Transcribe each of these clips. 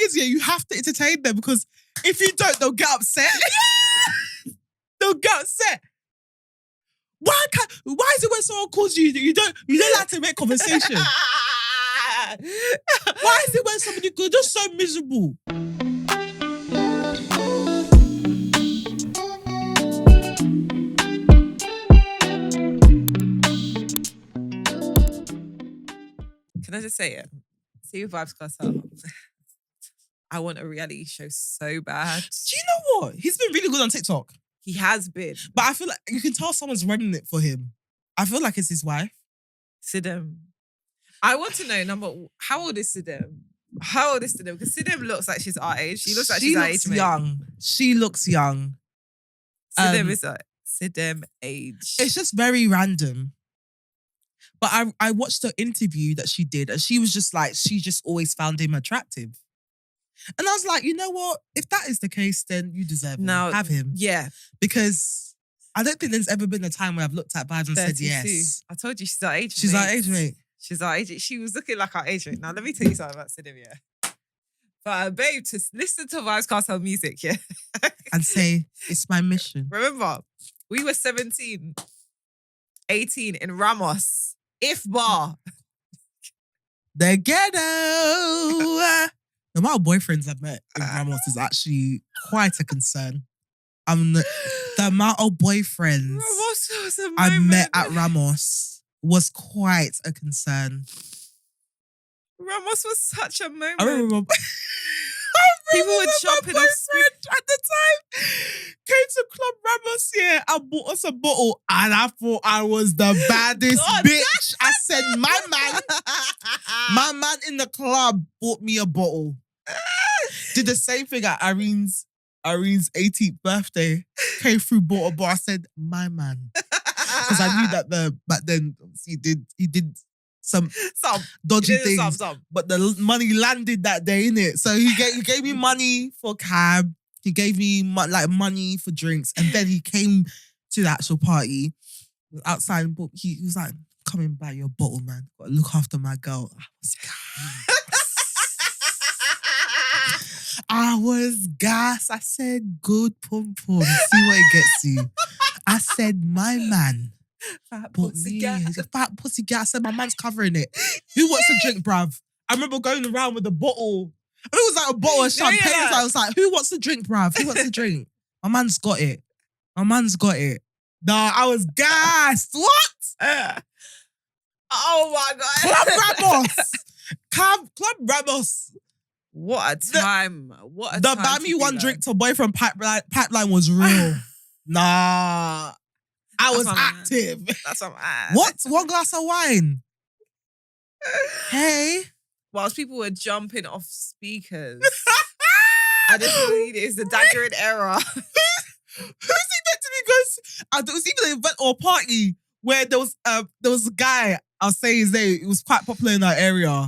is, you have to entertain them because if you don't, they'll get upset. They'll get upset. Why is it when someone calls you, you don't like to make conversation? Why is it when somebody goes just so miserable? Can I just say it? See with Vybz Kartel. I want a reality show so bad. Do you know what? He's been really good on TikTok. He has been. But I feel like you can tell someone's running it for him. I feel like it's his wife. Sidem. I want to know, how old is Sidem? How old is Sidem? Because Sidem looks like she's our age. She looks like she's our age. Young. She looks young. Sidem is like Sidem age. It's just very random. But I watched the interview that she did and she was just like, she just always found him attractive. And I was like, you know what? If that is the case, then you deserve him. Have him. Yeah. Because I don't think there's ever been a time where I've looked at Vybz and 32. Said yes. I told you she's our age mate. She's our age mate. She's our age. She was looking like our age mate. Now, let me tell you something about Sidem, yeah. But babe, to listen to Vybz Kartel music, yeah. And say, it's my mission. Remember, we were 17, 18 in Ramos. If bar. The ghetto. The amount of boyfriends I've met in Ramos is actually quite a concern. The amount of boyfriends I met at Ramos was quite a concern. Ramos was such a moment. I remember people were jumping off at the time. Came to Club Ramos here and bought us a bottle, and I thought I was the baddest bitch. I said, my man in the club bought me a bottle. Did the same thing at Irene's 18th birthday. Came through, bought a bottle. I said, my man, because I knew that back then he did some dodgy things, but the money landed that day, innit? So he gave me money for cab. He gave me money for drinks, and then he came to the actual party outside. But he was like, "Come and buy your bottle, man. Gotta look after my girl." I was gas. I said, "Good pum pum. See what it gets you." I said, "My man." Fat pussy gas. Fat pussy gas. I said, my man's covering it. Who wants a drink, bruv? I remember going around with a bottle. It was like a bottle of champagne. Yeah. So I was like, who wants a drink, bruv? Who wants a drink? My man's got it. My man's got it. Nah, I was gassed. What? Oh my God. Club Ramos. Club Ramos. What a time. What a the time. buy me one drink to boy from Pipeline was real. Nah. I was active. That's what I'm at. What? One glass of wine? Hey. Whilst people were jumping off speakers. I just believe it's the daggering era. Who's expecting me to go? There was even an event or a party where there was a guy, I'll say his name, it was quite popular in our area.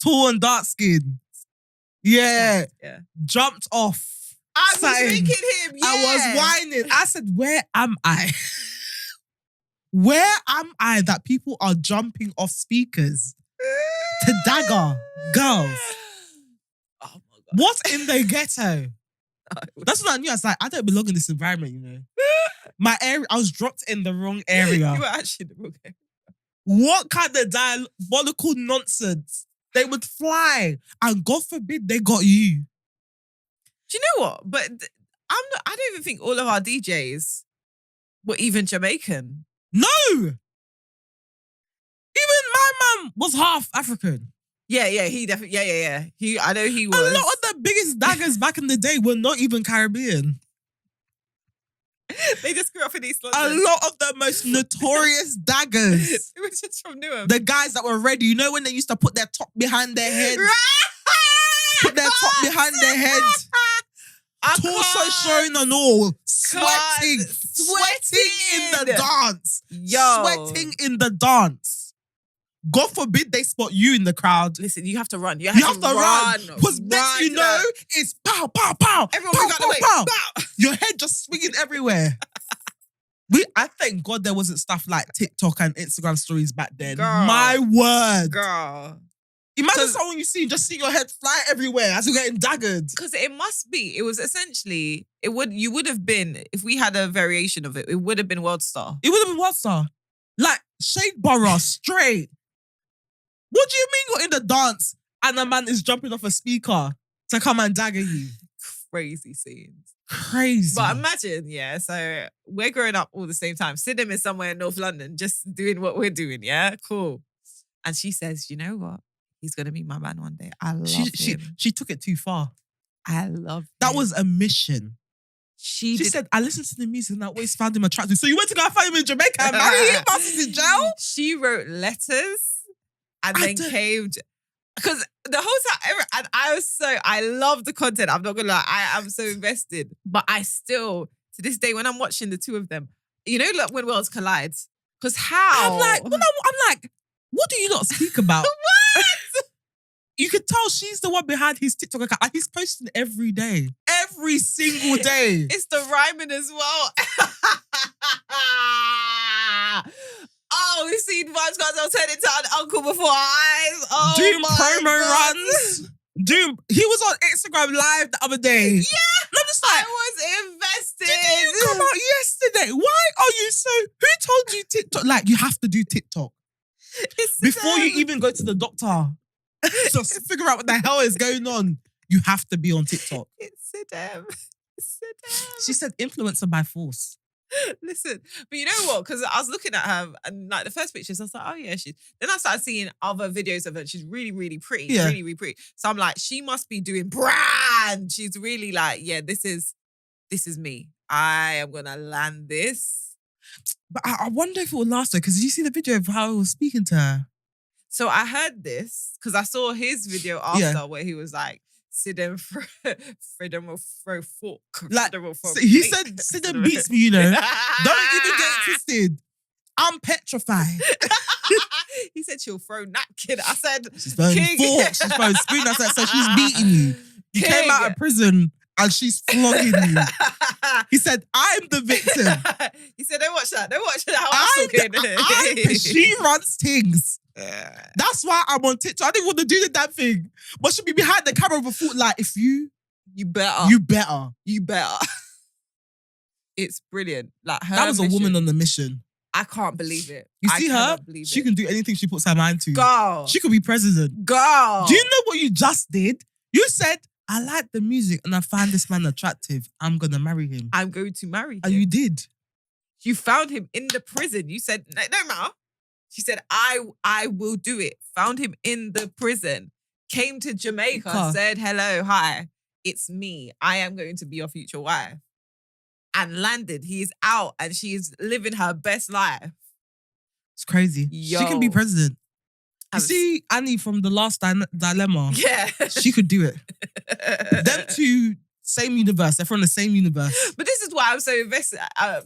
Tall and dark skin. Yeah. Jumped off. I was making him, yeah. I was whining. I said, where am I? Where am I that people are jumping off speakers to dagger girls? Oh my God. What's in the ghetto? That's what I knew. I was like, I don't belong in this environment, you know. My area, I was dropped in the wrong area. You were actually in the wrong area. What kind of diabolical nonsense? They would fly, and God forbid they got you. Do you know what? But I don't even think all of our DJs were even Jamaican. No! Even my man was half African. Yeah, he definitely, yeah. I know he was. A lot of the biggest daggers back in the day were not even Caribbean. They just grew up in East London. A lot of the most notorious daggers. It was just from Newham. The guys that were ready, you know when they used to put their top behind their head? Put their top behind their head. Torso showing and all. Sweating in the dance. Sweating in the dance. God forbid they spot you in the crowd. Listen, you have to run. You have to run. Because next you know, it's pow, pow, pow. Everyone pow, got pow, the way. pow. Pow. Your head just swinging everywhere. I thank God there wasn't stuff like TikTok and Instagram stories back then. Girl. My word. Girl. Imagine someone you see just see your head fly everywhere as you're getting daggered. Because it was essentially, you would have been, if we had a variation of it, it would have been World Star. It would have been World Star. Like, Shade Borough, straight. What do you mean you're in the dance and a man is jumping off a speaker to come and dagger you? Crazy scenes. Crazy. But imagine, so we're growing up all the same time. Sidham is somewhere in North London just doing what we're doing, yeah? Cool. And she says, you know what? He's going to be my man one day. I love him. She took it too far. I love him. That was a mission. She said, I listened to the music and I always found him attractive. So you went to go and find him in Jamaica and marry him whilst he's in jail? She wrote letters and then came... Because the whole time, I love the content. I'm not going to lie. I am so invested. But I still, to this day, when I'm watching the two of them, you know, like when worlds collide. Because how? I'm like, what do you not speak about? What? You could tell she's the one behind his TikTok account. And he's posting every day. Every single day. It's the rhyming as well. Oh, we've seen Vybz Kartel turn into an uncle before our eyes. Oh, Doing my promo God. runs. He was on Instagram Live the other day. Yeah. And I'm just like, I was invested. Didn't you come out yesterday? Why are you so... Who told you TikTok? Like, you have to do TikTok. Before you even go to the doctor. Just figure out what the hell is going on. You have to be on TikTok. It's Sidham. She said influencer by force. Listen, but you know what? Because I was looking at her and like the first pictures, I was like, oh yeah, she's. Then I started seeing other videos of her. She's really, really pretty. Yeah. Really, really pretty. So I'm like, she must be doing brand. She's really like, yeah, this is me. I am gonna land this. But I wonder if it will last her, because did you see the video of how he was speaking to her? So I heard this because I saw his video after where he was like, Sidham Freedom will throw fork. Like, will throw he plate. said, Sidham beats me, you know. Don't even get it twisted. I'm petrified. He said she'll throw napkin. I said, she's throwing forks, she's throwing spoon. I said, so she's beating you. You came out of prison and she's flogging you. He said, I'm the victim. He said, don't watch that. Don't watch that. How I'm she runs things. That's why I'm on TikTok. I didn't want to do the damn thing. But she'll be behind the camera with a foot like, if you better. You better. You better. It's brilliant. Like her that was mission, a woman on the mission. I can't believe it. You see her? She can do anything she puts her mind to. Girl. She could be president. Girl. Do you know what you just did? You said, I like the music and I find this man attractive. I'm going to marry him. I'm going to marry him. And you did. You found him in the prison. You said, no matter. She said, I will do it. Found him in the prison. Came to Jamaica, said, hello, hi. It's me. I am going to be your future wife. And landed. He's out and she's living her best life. It's crazy. Yo. She can be president. You see Annie from The Last Dilemma? Yeah. She could do it. Them two, same universe. They're from the same universe. But this is why I'm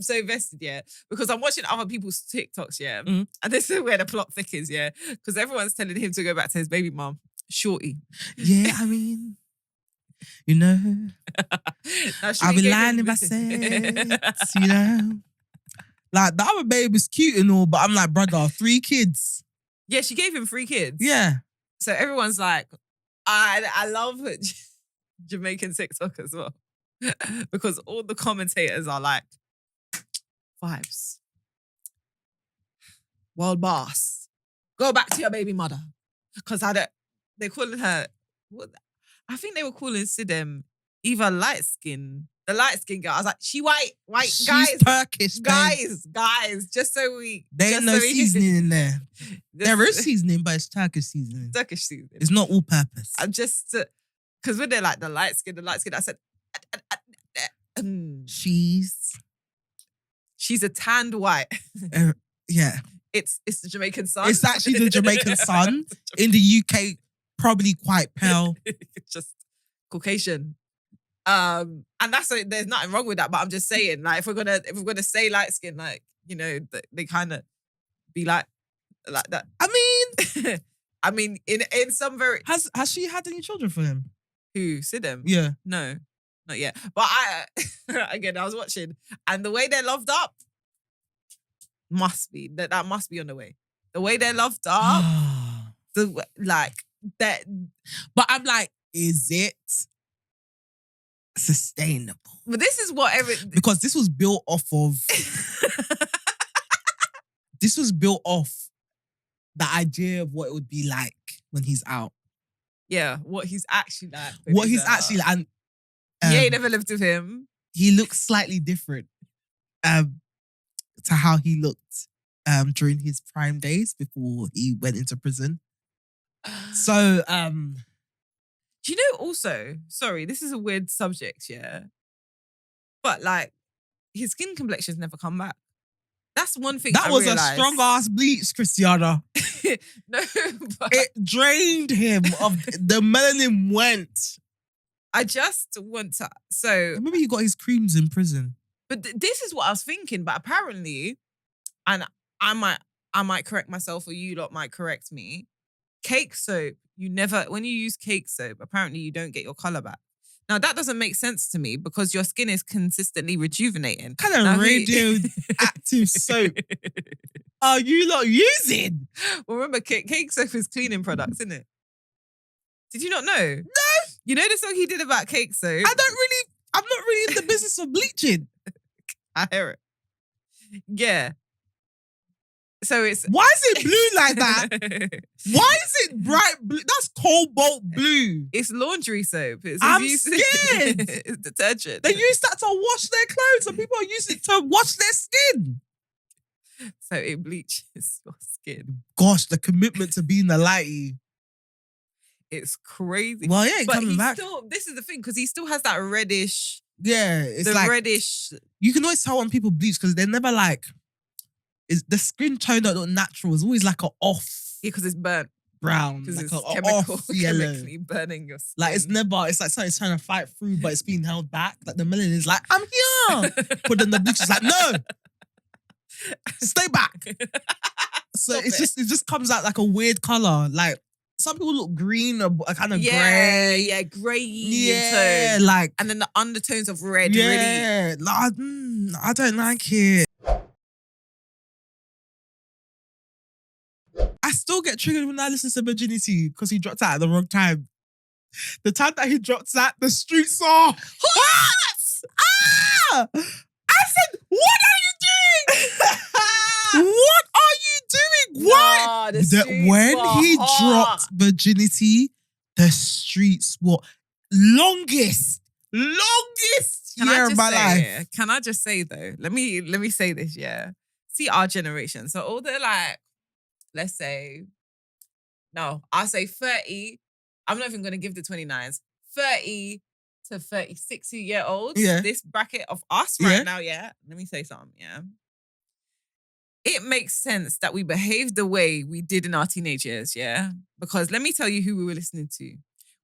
so invested, yeah. Because I'm watching other people's TikToks, yeah. Mm. And this is where the plot thickens, yeah. Because everyone's telling him to go back to his baby mum, Shorty. Yeah, I mean, you know. I'll be lying if I said, you know. Like, the other babe is cute and all, but I'm like, brother, 3 kids. Yeah, she gave him 3 kids. Yeah. So everyone's like, I love Jamaican TikTok as well. Because all the commentators are like, Vybz. World boss. Go back to your baby mother. Because they're calling her, I think they were calling Sidham either light skin. The light skin girl. I was like, she white, She's guys. Turkish, Guys, just so we... There ain't no seasoning in there. There is seasoning, but it's Turkish seasoning. Turkish seasoning. It's not all purpose. I'm just... Because when they're like, the light skin, I said... She's a tanned white. Yeah. It's the Jamaican sun. It's actually the Jamaican sun. In the UK, probably quite pale. Just Caucasian. And there's nothing wrong with that, but I'm just saying, like, if we're gonna say light skin, like, you know, they kind of be like that. I mean, in some very has she had any children for him? Who Sidham? Yeah, no, not yet. But I was watching, and the way they're loved up must be that must be on the way. The way they're loved up, that. But I'm like, is it sustainable? But this is what Because this was built off of. This was built off the idea of what it would be like when he's out. Yeah, what he's actually like. What he's actually like. And, you ain't never lived with him. He looks slightly different to how he looked during his prime days before he went into prison. So, do you know also, sorry, this is a weird subject, yeah. But like, his skin complexion's never come back. That's one thing that I was realized. a strong ass bleach, Christiana. No, but It drained him of the melanin went. I just want to, so. Remember he got his creams in prison. But this is what I was thinking, but apparently, and I might correct myself or you lot might correct me, cake soap, when you use cake soap, apparently you don't get your colour back. Now, that doesn't make sense to me because your skin is consistently rejuvenating. What kind of radioactive soap are you lot using? Well, remember, cake soap is cleaning products, isn't it? Did you not know? No. You know the song he did about cake soap? I'm not really in the business of bleaching. I hear it. Yeah. So it's... Why is it blue like that? Why is it bright blue? That's cobalt blue. It's laundry soap. I'm scared. It's detergent. They use that to wash their clothes and people are using it to wash their skin. So it bleaches your skin. Gosh, the commitment to being a lighty. It's crazy. Well, yeah, coming back. This is the thing, because he still has that reddish... Yeah, it's like... reddish... You can always tell when people bleach because they're never like... the skin tone don't look natural. It's always like an off. Yeah, because it's burnt. Brown. Because like it's off yellow. chemically burning your skin. Like it's like something's trying to fight through, but it's being held back. Like the melanin is like, I'm here. But then the bleach is like, no. Stay back. So it just comes out like a weird colour. Like some people look green or kind of grey. Yeah, grey. Yeah, like... And then the undertones of red. Yeah, really. like, I don't like it. I still get triggered when I listen to Virginity because he dropped out at the wrong time. The time that he dropped out, the streets are hot! Ah! I said, what are you doing? What are you doing? Why? When he dropped Virginity, the streets were longest year of my life. Can I just say though? Let me say this, yeah. See our generation. So all the like, let's say, no, I'll say 30. I'm not even going to give the 29s. 30 to 36-year-olds. Yeah. This bracket of us right now, yeah. Let me say something, yeah. It makes sense that we behaved the way we did in our teenage years, yeah? Because let me tell you who we were listening to.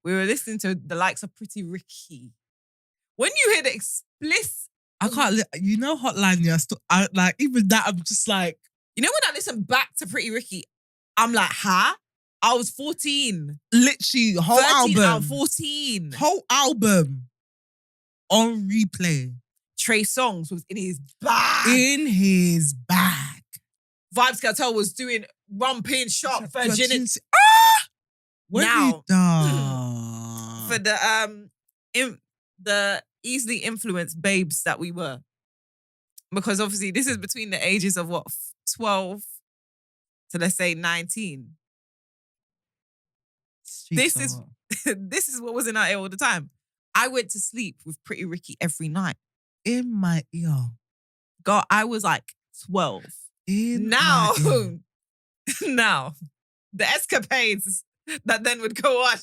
We were listening to the likes of Pretty Ricky. When you hear the explicit... I can't... You know Hotline, yeah? Like, even that, I'm just like... You know when I listen back to Pretty Ricky, I'm like, huh? I was 14. Literally, whole 13, album. I'm 14. Whole album on replay. Trey Songz was in his bag. Vybz Kartel was doing Rumpin' Shop Virginity. Now, for the easily influenced babes that we were. Because obviously this is between the ages of what, 12 to let's say 19. This is what was in our ear all the time. I went to sleep with Pretty Ricky every night. In my ear. God, I was like 12. Now, the escapades that then would go on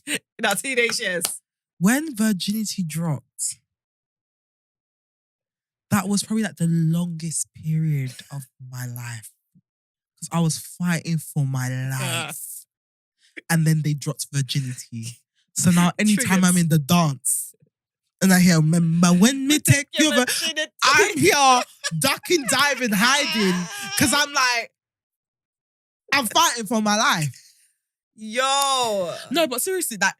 in our teenage years. When Virginity dropped, that was probably like the longest period of my life. Because I was fighting for my life. And then they dropped Virginity. So now anytime I'm in the dance and I hear, remember when me take your virginity, I'm here ducking, diving, hiding. Because I'm like, I'm fighting for my life. Yo. No, but seriously, like,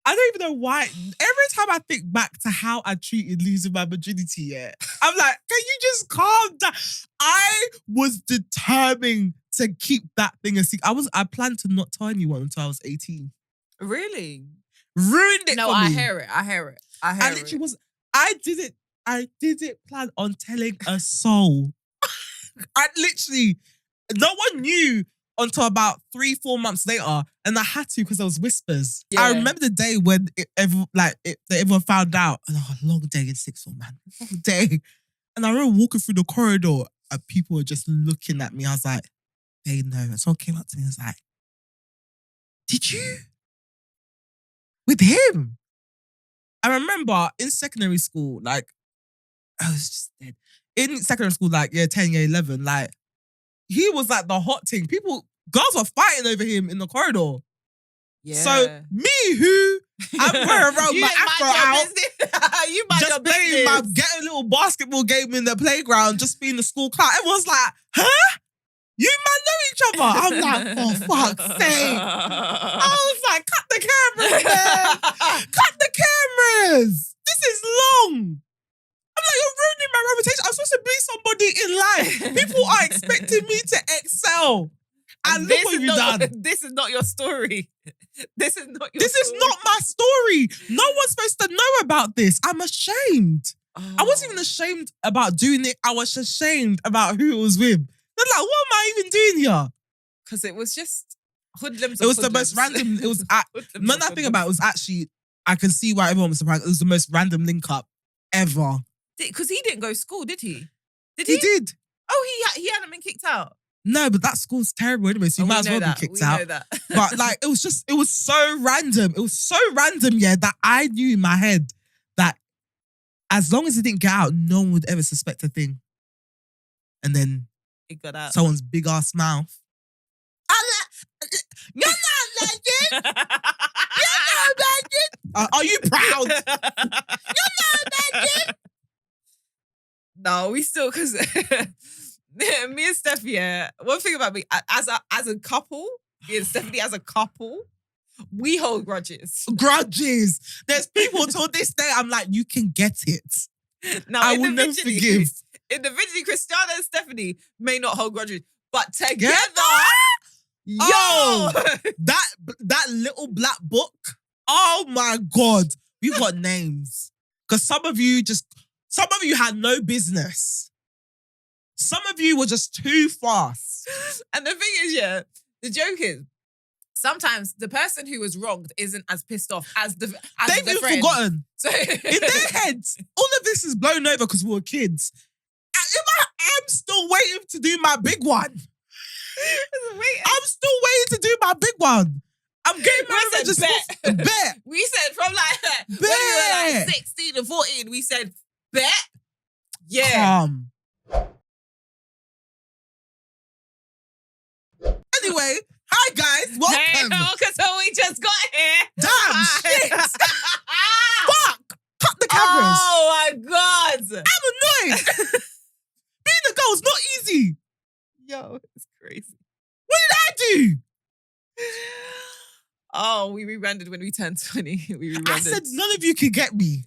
I don't even know why. Every time I think back to how I treated losing my virginity, yeah, I'm like, can you just calm down? I was determined to keep that thing a secret. I planned to not tell anyone until I was 18. Really? Ruined it No, for I me. hear it. I literally was. I didn't plan on telling a soul. I literally, no one knew until about 3-4 months later, and I had to because there was whispers. Yeah. I remember the day when everyone found out. Oh, long day in sixth form, man, long day. And I remember walking through the corridor, and people were just looking at me. I was like, they know. And someone came up to me and was like, "Did you with him?" I remember in secondary school, like I was just dead. In secondary school, like year 10, year 11, like he was like the hot thing. Girls were fighting over him in the corridor. Yeah. So me, who I'm wearing around You my didn't afro mind your out, business. You mind your just playing business. getting a little basketball game in the playground, just being the school clown. Everyone's like, huh? You man know each other. I'm like, for fuck's sake. I was like, cut the cameras, man. Cut the cameras. This is long. I'm like, you're ruining my reputation. I'm supposed to be somebody in life. People are expecting me to excel. And look what you've done. This is not your story. This is not your This is story. not my story. No one's supposed to know about this. I'm ashamed. Oh. I wasn't even ashamed about doing it. I was ashamed about who it was with. They're like, what am I even doing here? Because it was just hoodlums. It was the most random. It was when I think about it, it was actually, I can see why everyone was surprised. It was the most random link up ever. Because he didn't go to school, did he? He did. Oh, he hadn't been kicked out. No, but that school's terrible anyway, so you might as well be kicked out. Know that. But like, it was so random. It was so random, yeah, that I knew in my head that as long as it didn't get out, no one would ever suspect a thing. And then it got out. Someone's big ass mouth. You're not like it. You're not like it. Are you proud? You're not like it. No, we still, because me and Steph, yeah. One thing about me, as a couple, me and Stephanie as a couple, we hold grudges. Grudges. There's people till this day, I'm like, you can get it. Now, I will never forgive. Individually, Christiana and Stephanie may not hold grudges, but together, yo, that little black book. Oh my God, we got names. Because some of you had no business. Some of you were just too fast. And the thing is, yeah, the joke is, sometimes the person who was wronged isn't as pissed off as the They've been friend. forgotten. So in their heads, all of this is blown over because we were kids. I'm still waiting to do my big one. I'm still waiting to do my big one. I'm getting married. Just bet. We said from like when we were like 16 and 14, we said bet. Yeah. Anyway, hi guys, welcome. Hey, welcome. So we just got here. Damn shit. Fuck. Cut the cameras. Oh my God. I'm annoyed. Being a girl is not easy. Yo, it's crazy. What did I do? Oh, we rebranded when we turned 20. We rebranded. I said none of you can get me.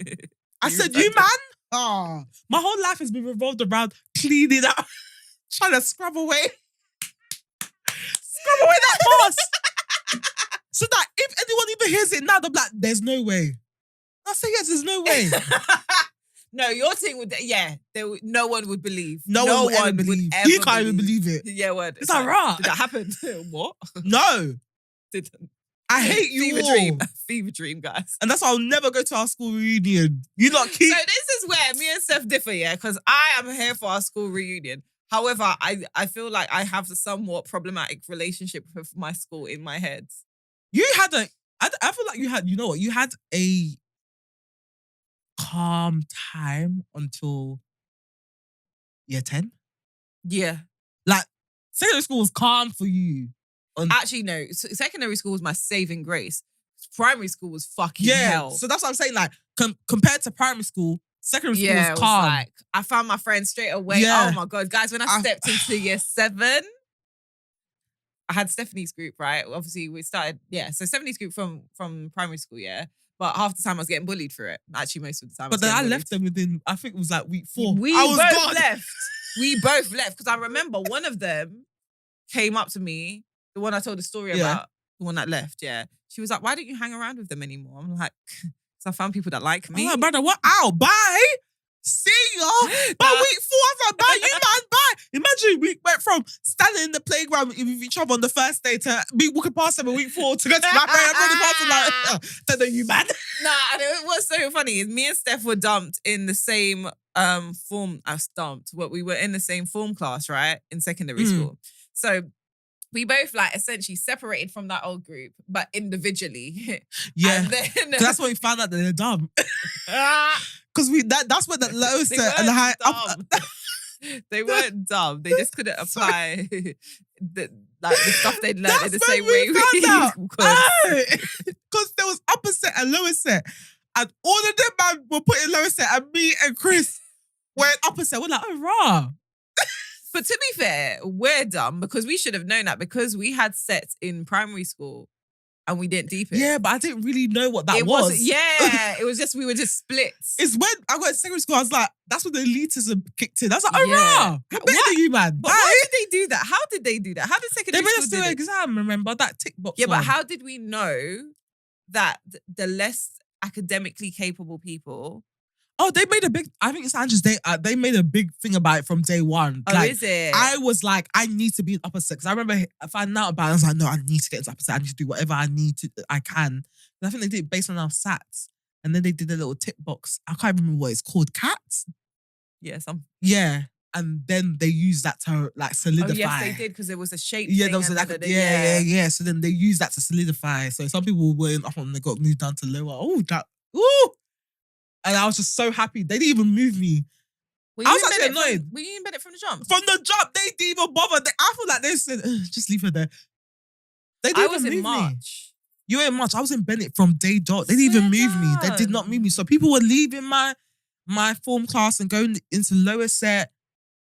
I said, you man? Oh, my whole life has been revolved around cleaning up, trying to scrub away that past. So that if anyone even hears it now, they'll be like, there's no way. I say, yes, there's no way. No, your thing would, no one would believe. No one would ever believe. You can't even believe it. Yeah, word. Is that right? Did that happen? What? No. Didn't. I hate you Fever all. dream. Fever dream, guys. And that's why I'll never go to our school reunion. You lot keep... So this is where me and Steph differ, yeah? Because I am here for our school reunion. However, I feel like I have a somewhat problematic relationship with my school in my head. You had I feel like you had a calm time until year 10. Yeah. Like, secondary school was calm for you. Actually, no. Secondary school was my saving grace. Primary school was fucking hell. So that's what I'm saying. Like, compared to primary school, secondary school was calm. Like, I found my friends straight away. Yeah. Oh my God. Guys, when I stepped into year 7, I had Stephanie's group, right? Obviously, we started, so Stephanie's group from primary school, yeah. But half the time I was getting bullied for it. Actually, most of the time. But then I left them within, I think it was like week 4. We I was both gone. left. We both left because I remember one of them came up to me, the one I told the story about, the one that left, yeah. She was like, why don't you hang around with them anymore? I'm like, because I found people that like me. I'm like, brother, what? Ow, bye. See ya. By week 4, I was like, bye, you man, bye. Imagine we went from standing in the playground with each other on the first day to me walking past them in week 4 to go to my parents. I'm running past them like, don't know you, man. Nah, and it was so funny is me and Steph were dumped in the same form. I was dumped. We were in the same form class, right? In secondary school. So we both like essentially separated from that old group, but individually. Yeah. And then, that's when we found out that they're dumb. Because that's when the lowest they and the high dumb. They weren't dumb. They just couldn't apply the stuff they'd learned in the same way we could. Because there was upper set and lower set. And all of them man were put in lower set, and me and Chris were in upper set. We're like, oh, rah. But to be fair, we're dumb because we should have known that because we had sets in primary school and we didn't deep it. Yeah, but I didn't really know what that it was. Wasn't, yeah, it was just, we were just splits. It's when I got to secondary school, I was like, that's when the elitism kicked in. I was like, oh, rah. We're better than you, man. But why did they do that? How did they do that? How did secondary school do They made us do an exam, remember? That tick box Yeah, one. but how did we know that the less academically capable people... Oh, they made a big, I think it's Andrew's day, they made a big thing about it from day one. Oh, like, is it? I was like, I need to be in upper set. Because I remember finding out about it, I was like, no, I need to get into upper set. I need to do whatever I can. And I think they did it based on our SATs. And then they did a little tip box. I can't remember what it's called. Cats? Yeah, Yeah. And then they used that to like solidify. Oh, yes, they did, because there was a shape Yeah, thing. there was yeah. So then they used that to solidify. So some people were in upper and they got moved down to lower. Ooh. And I was just so happy. They didn't even move me. I was actually annoyed. Were you in Bennett from the jump? From the jump, they didn't even bother. I feel like they said, just leave her there. They didn't even move in March. Me. You were in March. I was in Bennett from day dot. They didn't even move me. They did not move me. So people were leaving my form class and going into lower set.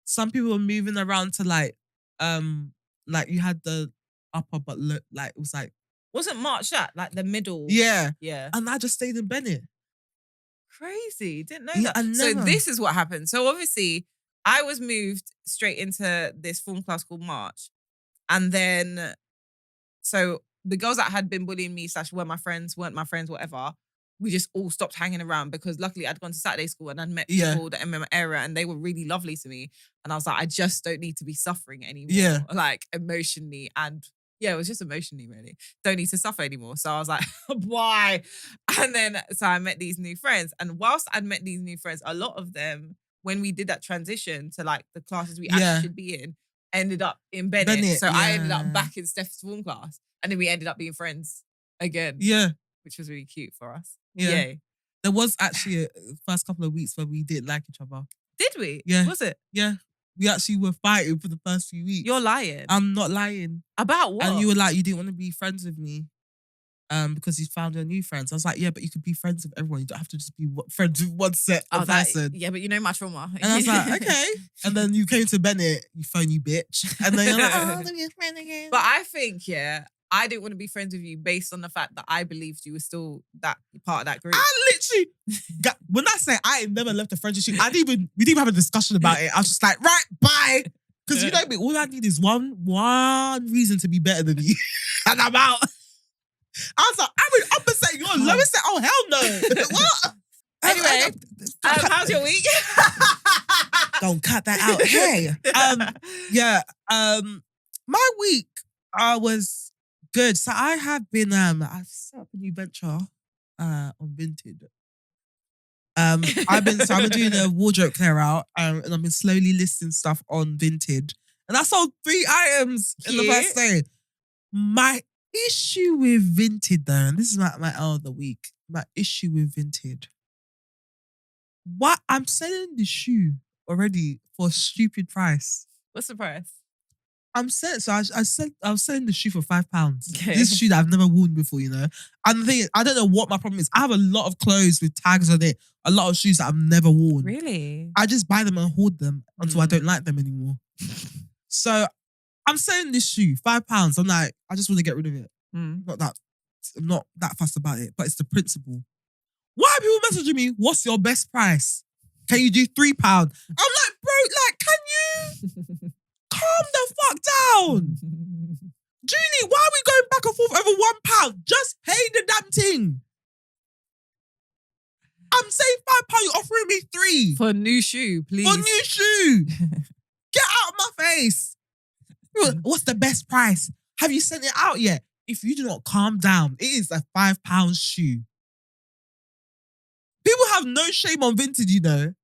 Some people were moving around to like you had the upper, but like it was like... Wasn't March that? Like the middle? Yeah. Yeah. And I just stayed in Bennett. Crazy. Didn't know Yeah, that. So this is what happened. So obviously, I was moved straight into this form class called March. And then, so the girls that had been bullying me / weren't my friends, whatever, we just all stopped hanging around because luckily I'd gone to Saturday school and I'd met people that in my area and they were really lovely to me. And I was like, I just don't need to be suffering anymore. Yeah. Like emotionally and... Yeah, it was just emotionally, really. Don't need to suffer anymore. So I was like, why? And then, so I met these new friends. And whilst I'd met these new friends, a lot of them, when we did that transition to like the classes we actually should be in, ended up in Bennett. So I ended up back in Steph's form class. And then we ended up being friends again. Yeah. Which was really cute for us. Yeah. Yay. There was actually a first couple of weeks where we didn't like each other. Did we? Yeah. Was it? Yeah. We actually were fighting for the first few weeks. You're lying. I'm not lying. About what? And you were like, you didn't want to be friends with me because you found your new friends. I was like, yeah, but you could be friends with everyone. You don't have to just be friends with one set of person. Yeah, but you know my trauma. And I was like, okay. And then you came to Bennett, you phony bitch. And then you're like, oh, let me be a friend again. But I think, I didn't want to be friends with you based on the fact that I believed you were still that part of that group. I literally, when I say I ain't never left a friendship, we didn't even have a discussion about it. I was just like, right, bye. Because you know me, all I need is one reason to be better than you. And I'm out. I was like, I'm in upper set, you're lower set. Oh, hell no. What? Anyway, how's your week? Don't cut that out. Hey. My week, I was good. So I have been, I've set up a new venture on Vinted. I've been doing a wardrobe clear out and I've been slowly listing stuff on Vinted. And I sold 3 items in the first day. My issue with Vinted though, and this is my L of the week, my issue with Vinted. What? I'm selling the shoe already for a stupid price. What's the price? I'm selling, so I was selling the shoe for £5. Okay. This shoe that I've never worn before, you know. And the thing is, I don't know what my problem is. I have a lot of clothes with tags on it, a lot of shoes that I've never worn. Really? I just buy them and hoard them until I don't like them anymore. So I'm selling this shoe, £5. I'm like, I just want to get rid of it. I'm not that fussed about it, but it's the principle. Why are people messaging me? What's your best price? Can you do £3? I'm like, bro, like, can you calm the fuck down? Julie, why are we going back and forth over £1? Just pay the damn thing. I'm saying £5, you're offering me 3. For a new shoe, please. For a new shoe. Get out of my face. What's the best price? Have you sent it out yet? If you do not calm down, it is a £5 shoe. People have no shame on vintage, you know.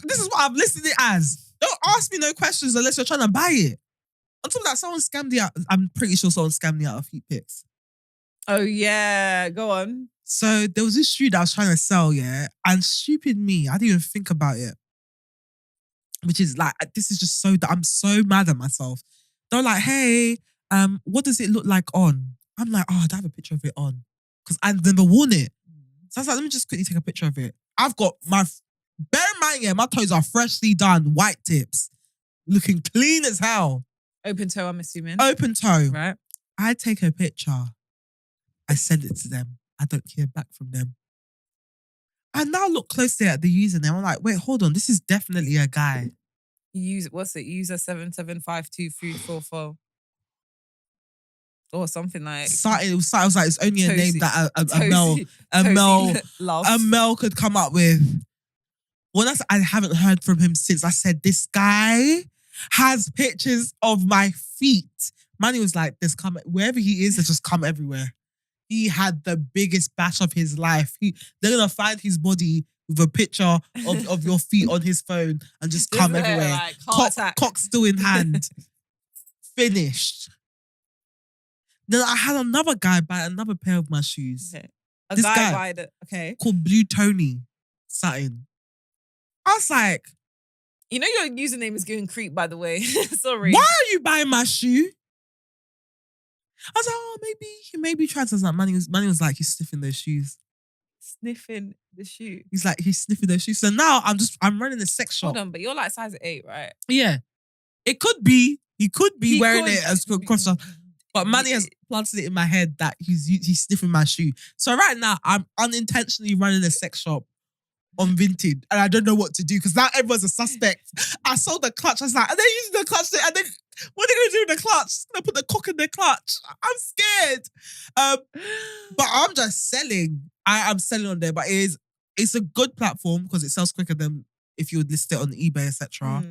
This is what I've listed it as. Don't ask me no questions unless you're trying to buy it. On top of that, someone scammed me out. I'm pretty sure someone scammed me out of feet pics. Oh, yeah. Go on. So there was this shoe that I was trying to sell, yeah, and stupid me, I didn't even think about it. Which is like, this is just so, I'm so mad at myself. They're like, hey, what does it look like on? I'm like, oh, I have a picture of it on. Because I've never worn it. So I was like, let me just quickly take a picture of it. I've got bear in mind, yeah, my toes are freshly done, white tips, looking clean as hell. Open toe, I'm assuming. Open toe. Right. I take a picture. I send it to them. I don't hear back from them. I now look closely at the username. I'm like, wait, hold on. This is definitely a guy. What's it? User 77523444. Or something like. It was like, it's only a name that a male could come up with. Well, I haven't heard from him since. I said, this guy has pictures of my feet. Manny was like, wherever he is, there's just come everywhere. He had the biggest bash of his life. They're going to find his body with a picture of your feet on his phone and just come everywhere. Like, cock still in hand. Finished. Then I had another guy buy another pair of my shoes. Okay. This guy called Blue Tony Satin. I was like, you know your username is giving creep, by the way. Sorry. Why are you buying my shoe? I was like, oh, maybe he maybe tried to. Manny was like, he's sniffing those shoes. Sniffing the shoe. He's like, he's sniffing those shoes. So now I'm running a sex shop. Hold on, but you're like size 8, right? Yeah. It could be. He could be wearing it as cross. But Manny has planted it in my head that he's sniffing my shoe. So right now, I'm unintentionally running a sex shop on Vinted, and I don't know what to do because now everyone's a suspect. I saw the clutch. I was like, are they using the clutch? And then what are they going to do with the clutch? They're going to put the cock in the clutch. I'm scared. But I'm just selling. I'm selling on there, but it's a good platform because it sells quicker than if you would list it on eBay, etc.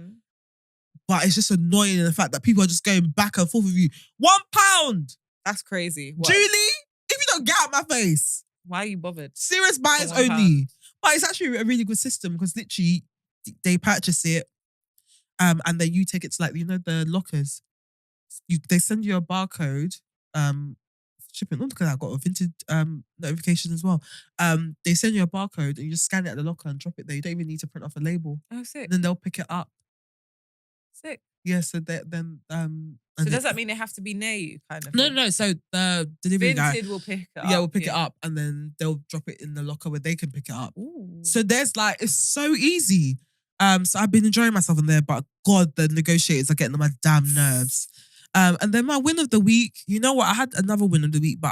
But it's just annoying in the fact that people are just going back and forth with you. £1. That's crazy. What? Julie, if you don't get out my face. Why are you bothered? Serious buyers only. But it's actually a really good system because literally they purchase it and then you take it to, like, you know, the lockers. They send you a barcode. Shipping. Look at that. I got a Vinted notification as well. They send you a barcode and you just scan it at the locker and drop it there. You don't even need to print off a label. Oh, sick. And then they'll pick it up. Sick. Yeah, so then so does that mean they have to be near you, kind of? No. So the delivery guy will pick it up. Yeah, will pick it up and then they'll drop it in the locker where they can pick it up. Ooh. So there's like, it's so easy. So I've been enjoying myself in there, but God, the negotiators are getting on my damn nerves. And then my win of the week, you know what? I had another win of the week, but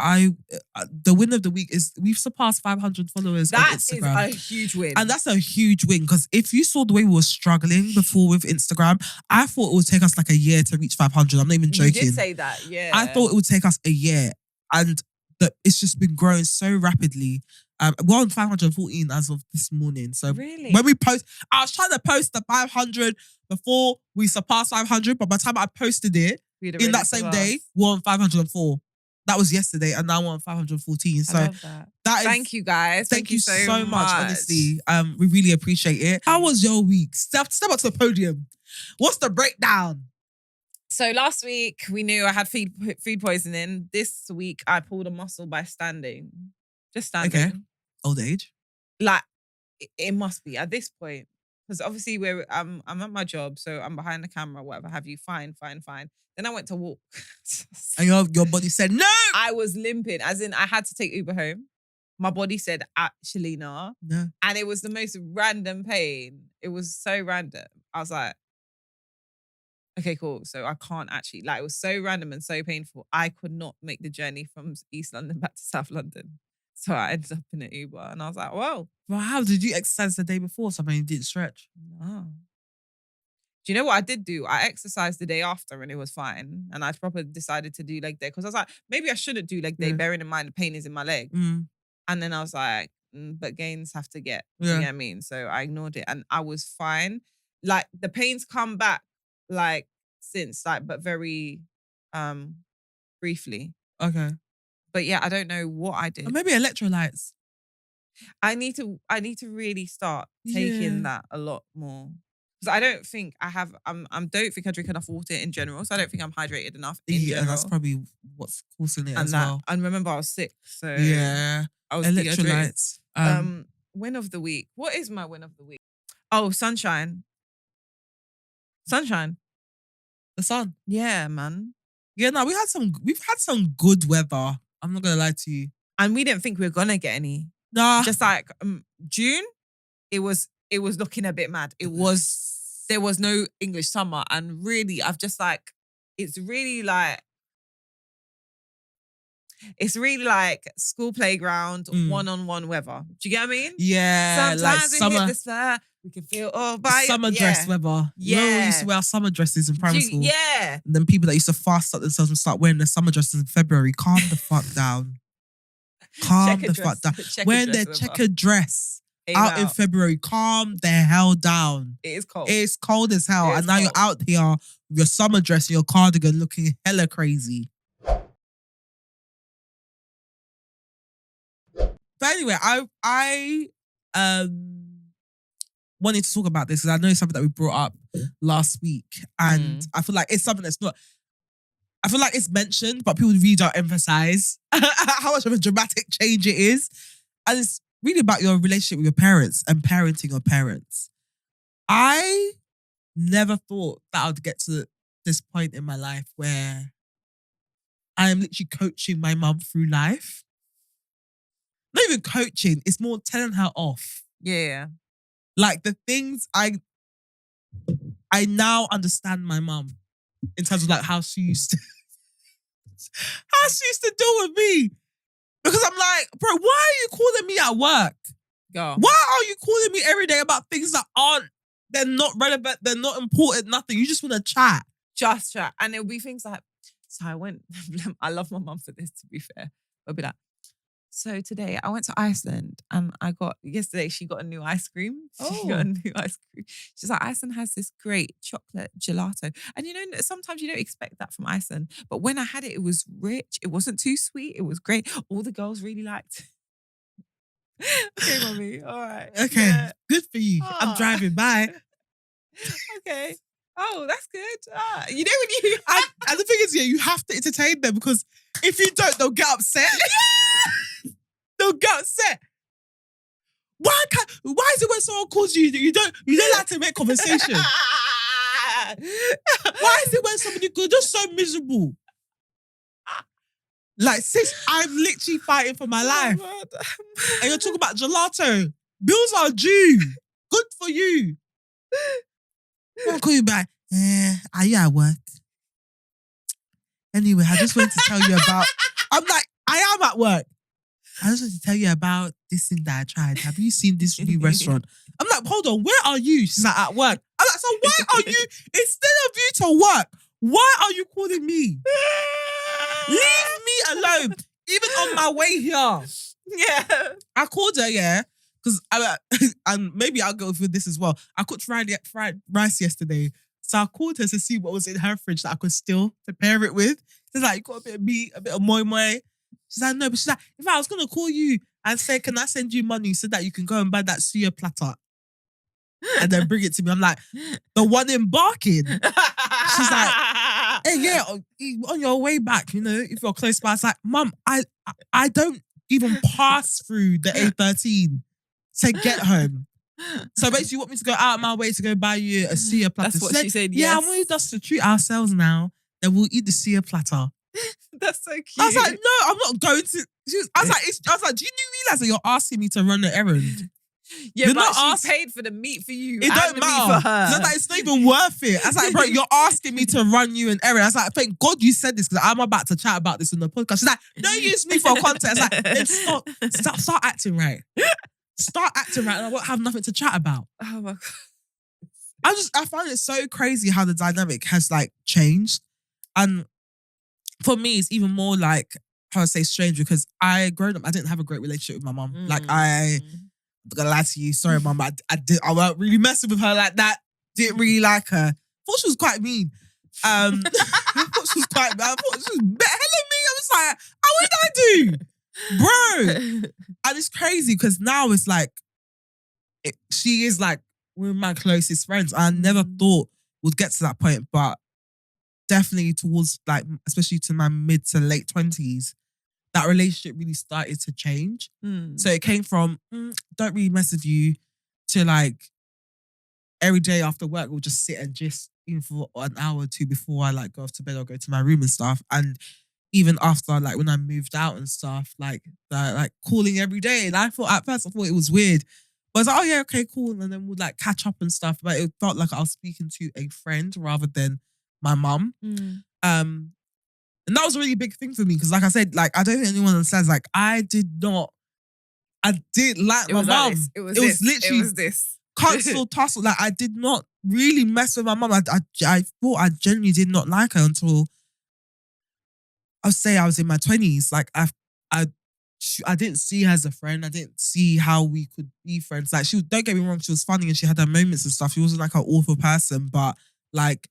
the win of the week is we've surpassed 500 followers on Instagram. That is a huge win. And that's a huge win because if you saw the way we were struggling before with Instagram, I thought it would take us like a year to reach 500. I'm not even joking. You did say that, yeah. I thought it would take us a year and it's just been growing so rapidly. We're on 514 as of this morning. So really? When we post, I was trying to post the 500 before we surpassed 500, but by the time I posted it, in that same day, we're on 504. That was yesterday, and now we're on 514. So I love that is, thank you guys. Thank you so much, honestly. We really appreciate it. How was your week? Step up to the podium. What's the breakdown? So last week, we knew I had food poisoning. This week, I pulled a muscle by standing. Just standing. Okay. Old age? Like, it must be at this point. Because obviously I'm at my job, so I'm behind the camera, whatever have you. Fine. Then I went to walk. And your body said, no! I was limping, as in I had to take Uber home. My body said, actually, no. And it was the most random pain. It was so random. I was like, okay, cool. So I can't actually, like, it was so random and so painful. I could not make the journey from East London back to South London. So I ended up in an Uber and I was like, whoa. Well, how did you exercise the day before? Something you didn't stretch. No. Do you know what I did do? I exercised the day after and it was fine. And I probably decided to do leg day because I was like, maybe I shouldn't do leg day, bearing in mind the pain is in my leg. And then I was like, but gains have to get. You know what I mean? So I ignored it and I was fine. Like the pains come back like since, like, but very briefly. Okay. But yeah, I don't know what I did. Or maybe electrolytes. I need to really start taking that a lot more. Because I don't think I have, don't think I drink enough water in general. So I don't think I'm hydrated enough in general. That's probably what's causing it as well. And remember I was sick. So yeah. I was electrolytes. Win of the week. What is my win of the week? Oh, sunshine. Sunshine. The sun. Yeah, man. Yeah, no, we've had some good weather. I'm not gonna lie to you. And we didn't think we were gonna get any. Nah. Just like June, it was looking a bit mad. There was no English summer. And really, it's really like school playground, one-on-one weather. Do you get what I mean? Yeah. Sometimes like we summer, hit this fire, we can feel by summer dress weather. Yeah. You know when we used to wear our summer dresses in primary school? Yeah. And then people that used to fast up themselves and start wearing their summer dresses in February. Calm the fuck down. Calm the fuck down. Wearing their checkered dress out in February. Calm the hell down. It is cold. It's cold as hell. And now you're out here with your summer dress and your cardigan looking hella crazy. But anyway, I wanted to talk about this because I know it's something that we brought up last week. And I feel like it's something that's not... I feel like it's mentioned, but people really don't emphasize how much of a dramatic change it is. And it's really about your relationship with your parents and parenting your parents. I never thought that I would get to this point in my life where I am literally coaching my mum through life. Not even coaching, it's more telling her off. Yeah. Like the things I now understand my mum in terms of like how she used to deal with me. Because I'm like, bro, why are you calling me at work? Go. Why are you calling me every day about things that they're not relevant, they're not important, nothing. You just want to chat. Just chat. And it'll be things like, so I love my mum for this, to be fair. I'll be like, so today I went to Iceland and yesterday she got a new ice cream. She got a new ice cream. She's like, Iceland has this great chocolate gelato. And you know, sometimes you don't expect that from Iceland. But when I had it, it was rich. It wasn't too sweet. It was great. All the girls really liked it. Okay, mommy. All right. Okay. Yeah. Good for you. I'm driving by. Okay. Oh, that's good. You know when you... And the thing is, yeah, you have to entertain them because if you don't, they'll get upset. They'll get upset. Why is it when someone calls you, you don't like to make conversation? Why is it when somebody goes, just so miserable? Like, sis, I'm literally fighting for my life. And you're talking about gelato. Bills are due. Good for you. I'll call you back. Are you at work? Anyway, I just wanted to tell you about... I'm like, I am at work. I just wanted to tell you about this thing that I tried. Have you seen this new restaurant? I'm like, hold on, where are you? She's like, at work. I'm like, so why are you, instead of you to work, why are you calling me? Leave me alone. Even on my way here. Yeah. I called her, yeah. Because and maybe I'll go through this as well. I cooked fried rice yesterday. So I called her to see what was in her fridge that I could still prepare it with. She's like, you got a bit of meat, a bit of moi moi. She's like, no, but she's like, in fact, I was going to call you and say, can I send you money so that you can go and buy that suya platter and then bring it to me? I'm like, the one in Barking. She's like, hey, yeah, on your way back, you know, if you're close by. It's like, Mum, I don't even pass through the A13 to get home. So basically, you want me to go out of my way to go buy you a suya platter? That's what she said, yes. Yeah, I want us to treat ourselves now. Then we'll eat the suya platter. That's so cute. I was like, no, I'm not going to. I was like, do you realize that you're asking me to run an errand? Yeah, You're but not she ask- paid for the meat for you It and don't the matter. meat for her. It's like, it's not even worth it. I was like, bro, you're asking me to run you an errand. I was like, thank God you said this because I'm about to chat about this in the podcast. She's like, don't use me for content. I was like, then start acting right. Start acting right and I won't have nothing to chat about. Oh my God. I find it so crazy how the dynamic has like changed. And for me, it's even more like, how I say, strange because growing up, I didn't have a great relationship with my mum. Like I'm not gonna lie to you, sorry mum, I wasn't really messing with her like that. Didn't really like her. Thought she was quite mean. I thought she was quite bad. I thought she was better than me. I was like, oh, what did I do? Bro. And it's crazy because now it's like, she is like one of my closest friends. I never thought we'd get to that point, but definitely towards like, especially to my mid to late 20s, that relationship really started to change. So it came from, don't really mess with you, to like, every day after work, we'll just sit and just, even for an hour or two before I like go off to bed or go to my room and stuff. And even after, like when I moved out and stuff, like calling every day. And at first I thought it was weird. But I was like, oh yeah, okay, cool. And then we'd like catch up and stuff. But it felt like I was speaking to a friend rather than my mum. And that was a really big thing for me. Because like I said, like I don't think anyone understands, like I didn't like my mum. It was literally this. console tussle. Like I did not really mess with my mum. I thought I genuinely did not like her until I'll say I was in my 20s. Like I didn't see her as a friend. I didn't see how we could be friends. Like don't get me wrong, she was funny and she had her moments and stuff. She wasn't like an awful person, but like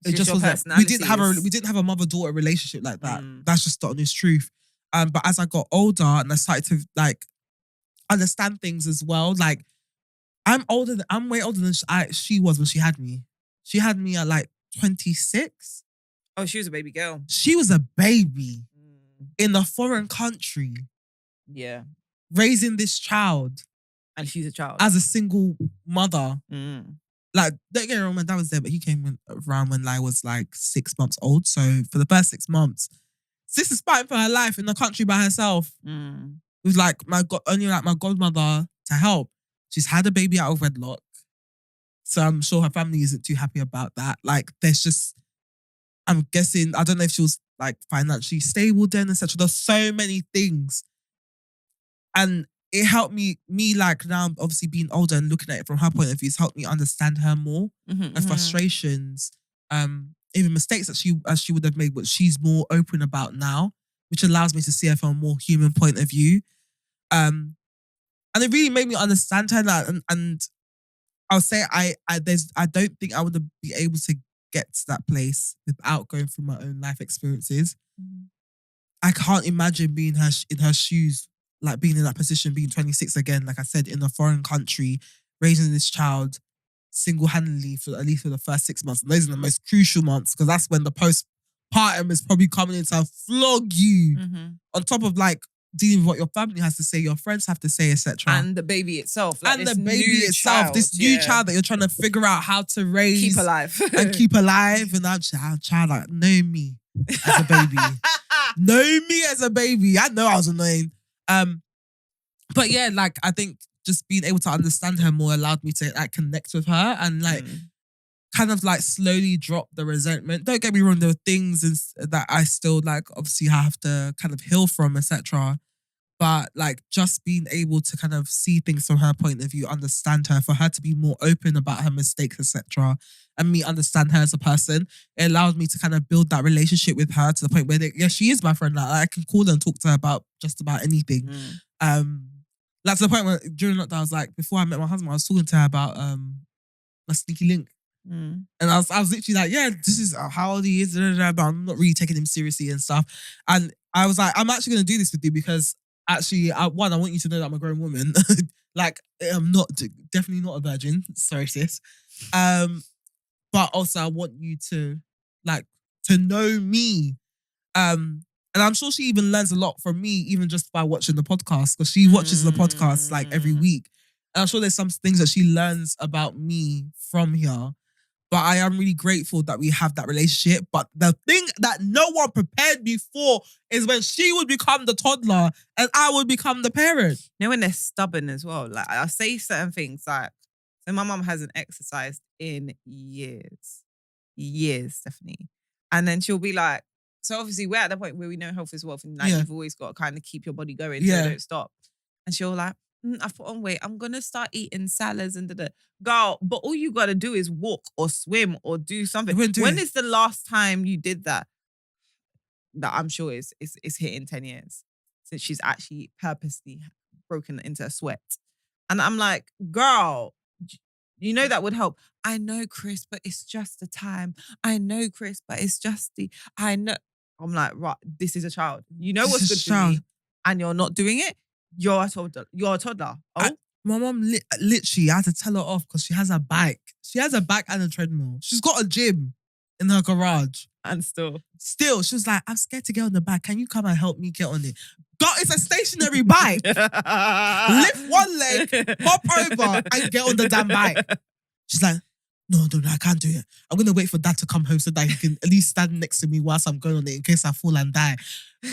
it just wasn't. We didn't have a mother-daughter relationship like that. That's just the honest truth. But as I got older and I started to like understand things as well, like I'm way older than she was when she had me. She had me at like 26. Oh, she was a baby girl. She was a baby in a foreign country. Yeah. Raising this child. And she's a child. As a single mother. Like, don't get me wrong, my dad was there, but he came around when I was like 6 months old. So for the first 6 months, sis is fighting for her life in the country by herself. With like only like my godmother to help. She's had a baby out of wedlock. So I'm sure her family isn't too happy about that. Like there's just, I'm guessing, I don't know if she was like financially stable then, etc. There's so many things. And it helped me like now obviously being older and looking at it from her point of view, it's helped me understand her more. Her frustrations, even mistakes that she would have made, but she's more open about now, which allows me to see her from a more human point of view. And it really made me understand her. And I'll say I don't think I would be able to get to that place without going through my own life experiences. I can't imagine being in her shoes, like being in that position, being 26 again, like I said, in a foreign country, raising this child single-handedly for at least for the first 6 months. And those are the most crucial months because that's when the postpartum is probably coming in to flog you. On top of like dealing with what your family has to say, your friends have to say, etc. And the baby itself. Like and the baby itself, this new child that you're trying to figure out how to raise. Keep alive. And keep alive. And I'm child like, know me as a baby. Know me as a baby. I know I was annoying. But yeah, like I think just being able to understand her more allowed me to like connect with her and like kind of like slowly drop the resentment. Don't get me wrong, there were things that I still like obviously have to kind of heal from, etc. But like just being able to kind of see things from her point of view, understand her, for her to be more open about her mistakes, etc. And me understand her as a person, it allowed me to kind of build that relationship with her to the point where she is my friend. Like I can call her and talk to her about just about anything. Like to the point where during lockdown, I was like, before I met my husband, I was talking to her about my sneaky link. And I was literally like, yeah, this is how old he is, but I'm not really taking him seriously and stuff. And I was like, I'm actually going to do this with you because actually, I want you to know that I'm a grown woman. Like, I'm definitely not a virgin. Sorry, sis. But also I want you to know me. And I'm sure she even learns a lot from me, even just by watching the podcast, because she watches the podcast like every week. And I'm sure there's some things that she learns about me from here. But I am really grateful that we have that relationship. But the thing that no one prepared me for is when she would become the toddler and I would become the parent. You know when they're stubborn as well. Like I'll say certain things like, so my mum hasn't exercised in years. Years, Stephanie. And then she'll be like, so obviously we're at the point where we know health is wealth and like you've always got to kind of keep your body going so you don't stop. And she'll like, I've put on weight. I'm going to start eating salads and da-da. Girl, but all you got to do is walk or swim or do something. When is the last time you did that? That I'm sure is hitting 10 years since she's actually purposely broken into a sweat. And I'm like, girl, you know that would help. I know, Chris, but it's just the time. I know, Chris, but it's just I know. I'm like, right, this is a child. You know what's good for me and you're not doing it? You're a toddler. Oh? My mum literally, I had to tell her off because she has a bike. She has a bike and a treadmill. She's got a gym in her garage. And still, she was like, I'm scared to get on the bike. Can you come and help me get on it? God, it's a stationary bike. Lift one leg, hop over, and get on the damn bike. She's like, no, I can't do it. I'm going to wait for Dad to come home so that he can at least stand next to me whilst I'm going on it in case I fall and die.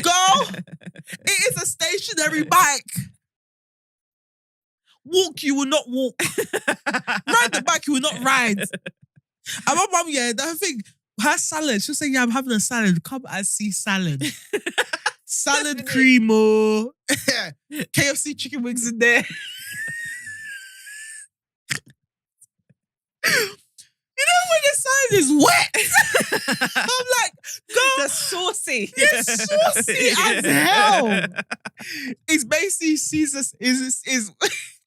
Girl, it is a stationary bike. Walk, you will not walk. Ride the bike, you will not ride. And my mum, that thing, her salad, she'll say, I'm having a salad. Come and see salad. Salad cream or KFC chicken wings in there. You know when the salad is wet? I'm like, girl. That's saucy. It's saucy as hell. It's basically Caesar's,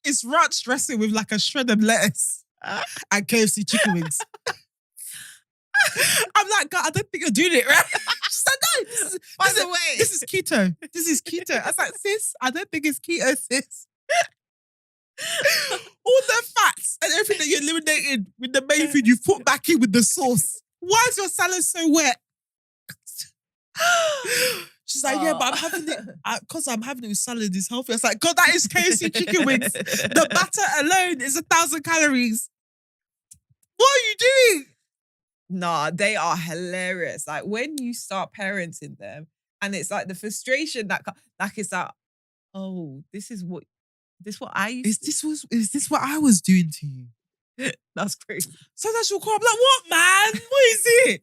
it's ranch dressing with like a shredded lettuce and KFC chicken wings. I'm like, God, I don't think you're doing it right. She's like, no, by the way, this is keto. This is keto. I was like, sis, I don't think it's keto, sis. All the fats and everything that you eliminated with the main food you put back in with the sauce. Why is your salad so wet? She's like, yeah, but I'm having it because I'm having it with salad. It's healthy. I was like, God, that is KFC chicken wings. The batter alone is 1,000 calories. What are you doing? Nah, they are hilarious. Like when you start parenting them, and it's like the frustration that, like, it's like, oh, this what I used. Is this what I was doing to you? That's crazy. Sometimes she'll call. I'm like, what, man? What is it?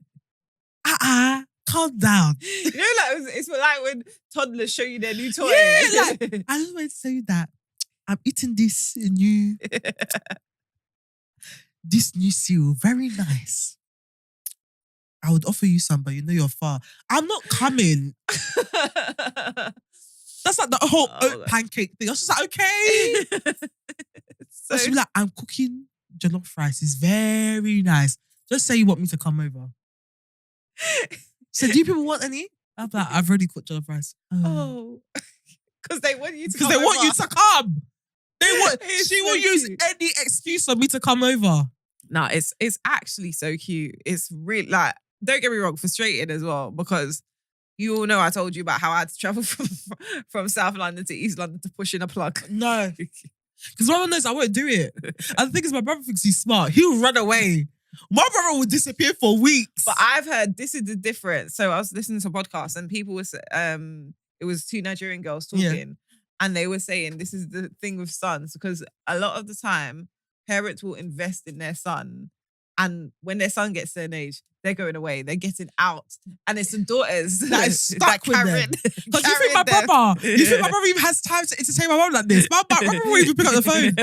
Calm down. You know, like it's like when toddlers show you their new toy. Yeah, like, I just wanted to tell you that I'm eating this new cereal. Very nice. I would offer you some, but you know you're far. I'm not coming. That's like the whole oat pancake thing. I was just like, okay. So she'd be like, I'm cooking jollof rice. It's very nice. Just say you want me to come over. So do you people want any? I'm like, I've already cooked jollof rice. Oh. Because they want you to come. Because they want you to come. She will use any excuse for me to come over. Nah, it's actually so cute. It's really like, don't get me wrong, frustrating as well, because you all know I told you about how I had to travel from South London to East London to push in a plug. No. Because my mum knows I won't do it. And the thing is, my brother thinks he's smart. He'll run away. My brother will disappear for weeks. But I've heard this is the difference. So I was listening to a podcast and people were it was two Nigerian girls talking and they were saying this is the thing with sons, because a lot of the time parents will invest in their son, and when their son gets to an age, they're going away, they're getting out, and it's the daughters that is stuck with them. Because you think my brother even has time to entertain my mum like this? My brother won't even pick up the phone.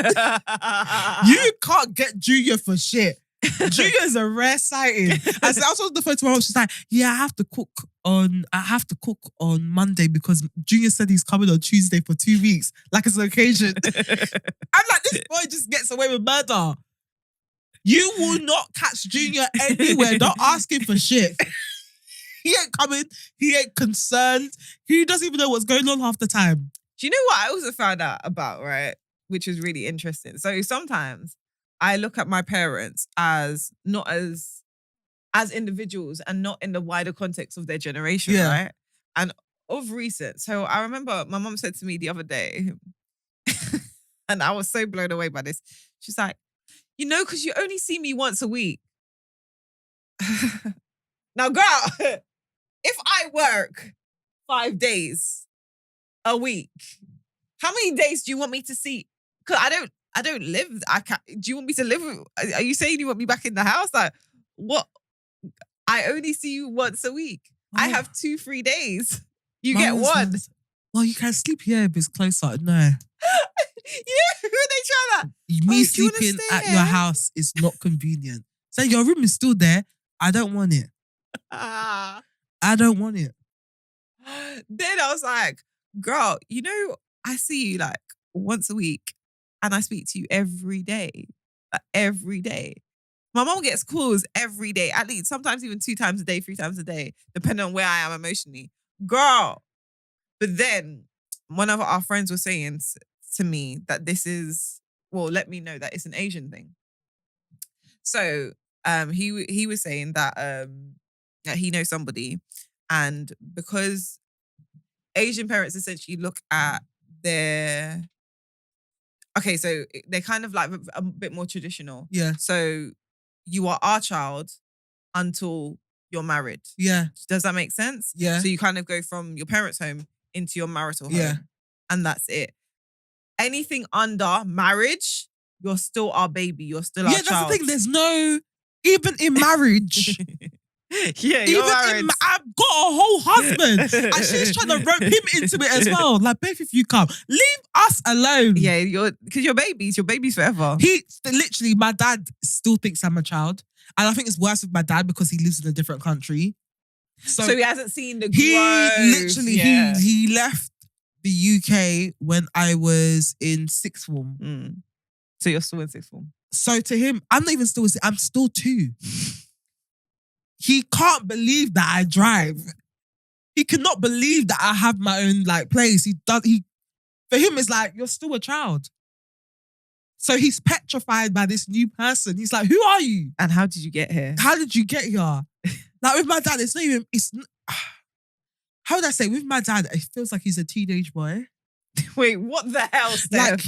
You can't get Junior for shit. Junior is a rare sighting. I was on the phone to my mom. She's like, yeah, I have to cook on Monday because Junior said he's coming on Tuesday for 2 weeks, like it's an occasion. I'm like, this boy just gets away with murder. You will not catch Junior anywhere. Don't ask him for shit. He ain't coming. He ain't concerned. He doesn't even know what's going on half the time. Do you know what I also found out about, right? Which is really interesting. So sometimes I look at my parents as not as individuals and not in the wider context of their generation, right? And of recent, so I remember my mom said to me the other day, and I was so blown away by this. She's like, you know, because you only see me once a week. Now, girl, if I work 5 days a week, how many days do you want me to see? Because I don't live. I can't. Do you want me to live? Are you saying you want me back in the house? Like, what? I only see you once a week. I have 2 free days. You get one. Well, you can sleep here if it's closer. No. Yeah, they try that. Me sleeping at your house is not convenient. So your room is still there. I don't want it. I don't want it. Then I was like, girl, you know, I see you like once a week and I speak to you every day. Like, every day. My mom gets calls every day, at least sometimes even 2 times a day, 3 times a day, depending on where I am emotionally. Girl. But then one of our friends was saying to me that this is, well, let me know that it's an Asian thing. So he was saying that he knows somebody, and because Asian parents essentially look at their, okay, so they're kind of like a bit more traditional. Yeah. So you are our child until you're married. Yeah. Does that make sense? Yeah. So you kind of go from your parents' home into your marital home. Yeah. And that's it. Anything under marriage, you're still our baby. You're still our child. Yeah, that's the thing. There's no, even in marriage. Yeah, you're married. I've got a whole husband. And she's trying to rope him into it as well. Like, both of you come. Leave us alone. Yeah, because you're babies. You're babies forever. Literally, my dad still thinks I'm a child. And I think it's worse with my dad because he lives in a different country. So he hasn't seen the growth. He left the UK when I was in 6th form. Mm. So you're still in 6th form. So to him, I'm not even still, I'm still 2. He can't believe that I drive. He cannot believe that I have my own like place. For him, it's like, you're still a child. So he's petrified by this new person. He's like, who are you? And how did you get here? How did you get here? Like with my dad, how would I say? With my dad, it feels like he's a teenage boy. Wait, what the hell, Steph? I don't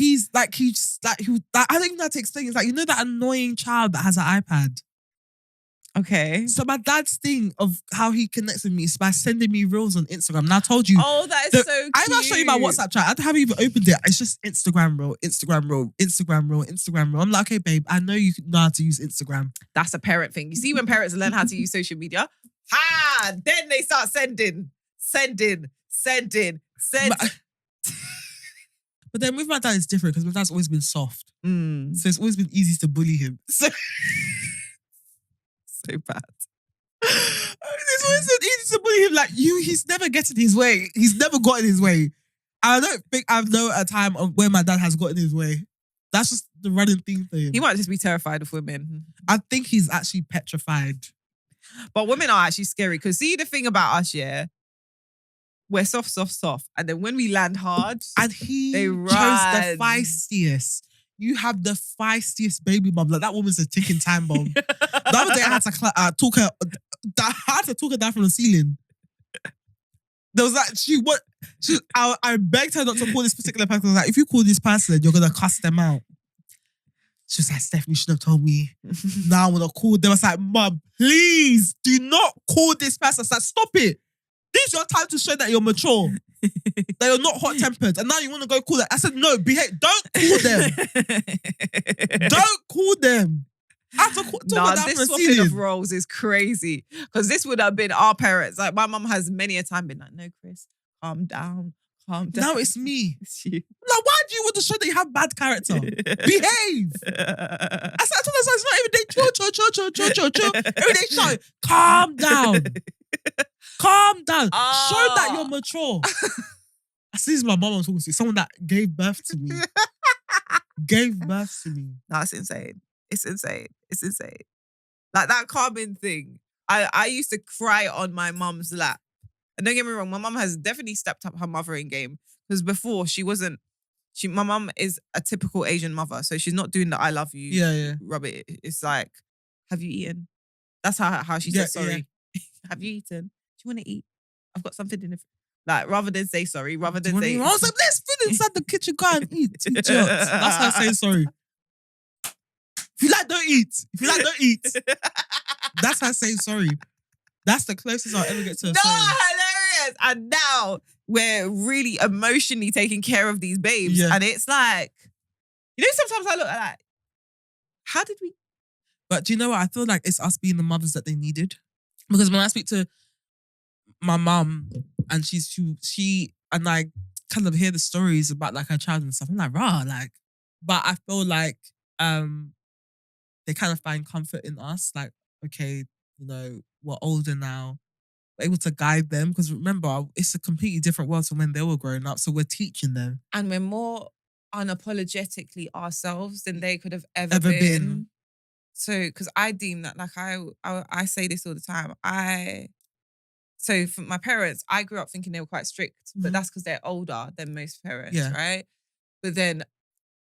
even know how to explain. It's like, you know that annoying child that has an iPad? Okay. So my dad's thing of how he connects with me is by sending me reels on Instagram. And I told you. Oh, that is so cute. I'm going to show you my WhatsApp chat. I haven't even opened it. It's just Instagram reel, Instagram reel, Instagram reel, Instagram reel. I'm like, okay, babe, I know you know how to use Instagram. That's a parent thing. You see when parents learn how to use social media, then they start sending. But then with my dad, it's different because my dad's always been soft. Mm. So it's always been easy to bully him. So bad. It's always been easy to bully him. Like, he's never getting his way. He's never gotten his way. I don't think I've known a time of where my dad has gotten his way. That's just the running thing for him. He might just be terrified of women. I think he's actually petrified. But women are actually scary because see the thing about us, yeah? We're soft. And then when we land hard, and he they chose run. the feistiest. You have the feistiest baby mom. Like, that woman's a ticking time bomb. The other day I had to talk her down from the ceiling. There was like, I begged her not to call this particular person. I was like, if you call this person, you're going to cuss them out. She was like, Steph, you should have told me. Now I want to call them. I was like, Mum, please do not call this person. I was like, stop it. This is your time to show that you're mature. That you're not hot-tempered. And now you want to go call them. I said, no, behave. Don't call them. Don't call them. I have to this swapping of roles is crazy. Because this would have been our parents. Like, my mum has many a time been like, no, Chris, calm down. Now it's me. It's you. Like, why do you want to show that you have bad character? Behave. I said, I told her, it's not every day, chill. Every day, shout, calm down. Calm down. Show that you're mature. I see this is my mom I'm talking to. Someone that gave birth to me. No, it's insane. It's insane. Like that calming thing. I used to cry on my mum's lap. And don't get me wrong, my mum has definitely stepped up her mothering game. Because before my mum is a typical Asian mother. So she's not doing the I love you. Yeah. Rub it. It's like, have you eaten? That's how she says sorry. Yeah. Have you eaten? Do you want to eat? I've got something in the like, rather than say sorry, rather than say... I was like, let's fit inside the kitchen, go and eat. Idiots. That's how I say sorry. If you like, don't eat. That's her saying sorry. That's the closest I'll ever get to a No, sorry. hilarious. And now we're really emotionally taking care of these babes. Yeah. And it's like, sometimes I look at like, how did we? But do you know what? I feel like it's us being the mothers that they needed. Because when I speak to my mum and she and I kind of hear the stories about like her child and stuff, I'm like, rah, like, but I feel like they kind of find comfort in us. Like, okay, we're older now. We're able to guide them. Because remember, it's a completely different world from when they were growing up. So we're teaching them. And we're more unapologetically ourselves than they could have ever Ever been. been. So, because I deem that, like I say this all the time. So for my parents, I grew up thinking they were quite strict, but that's because they're older than most parents, right? But then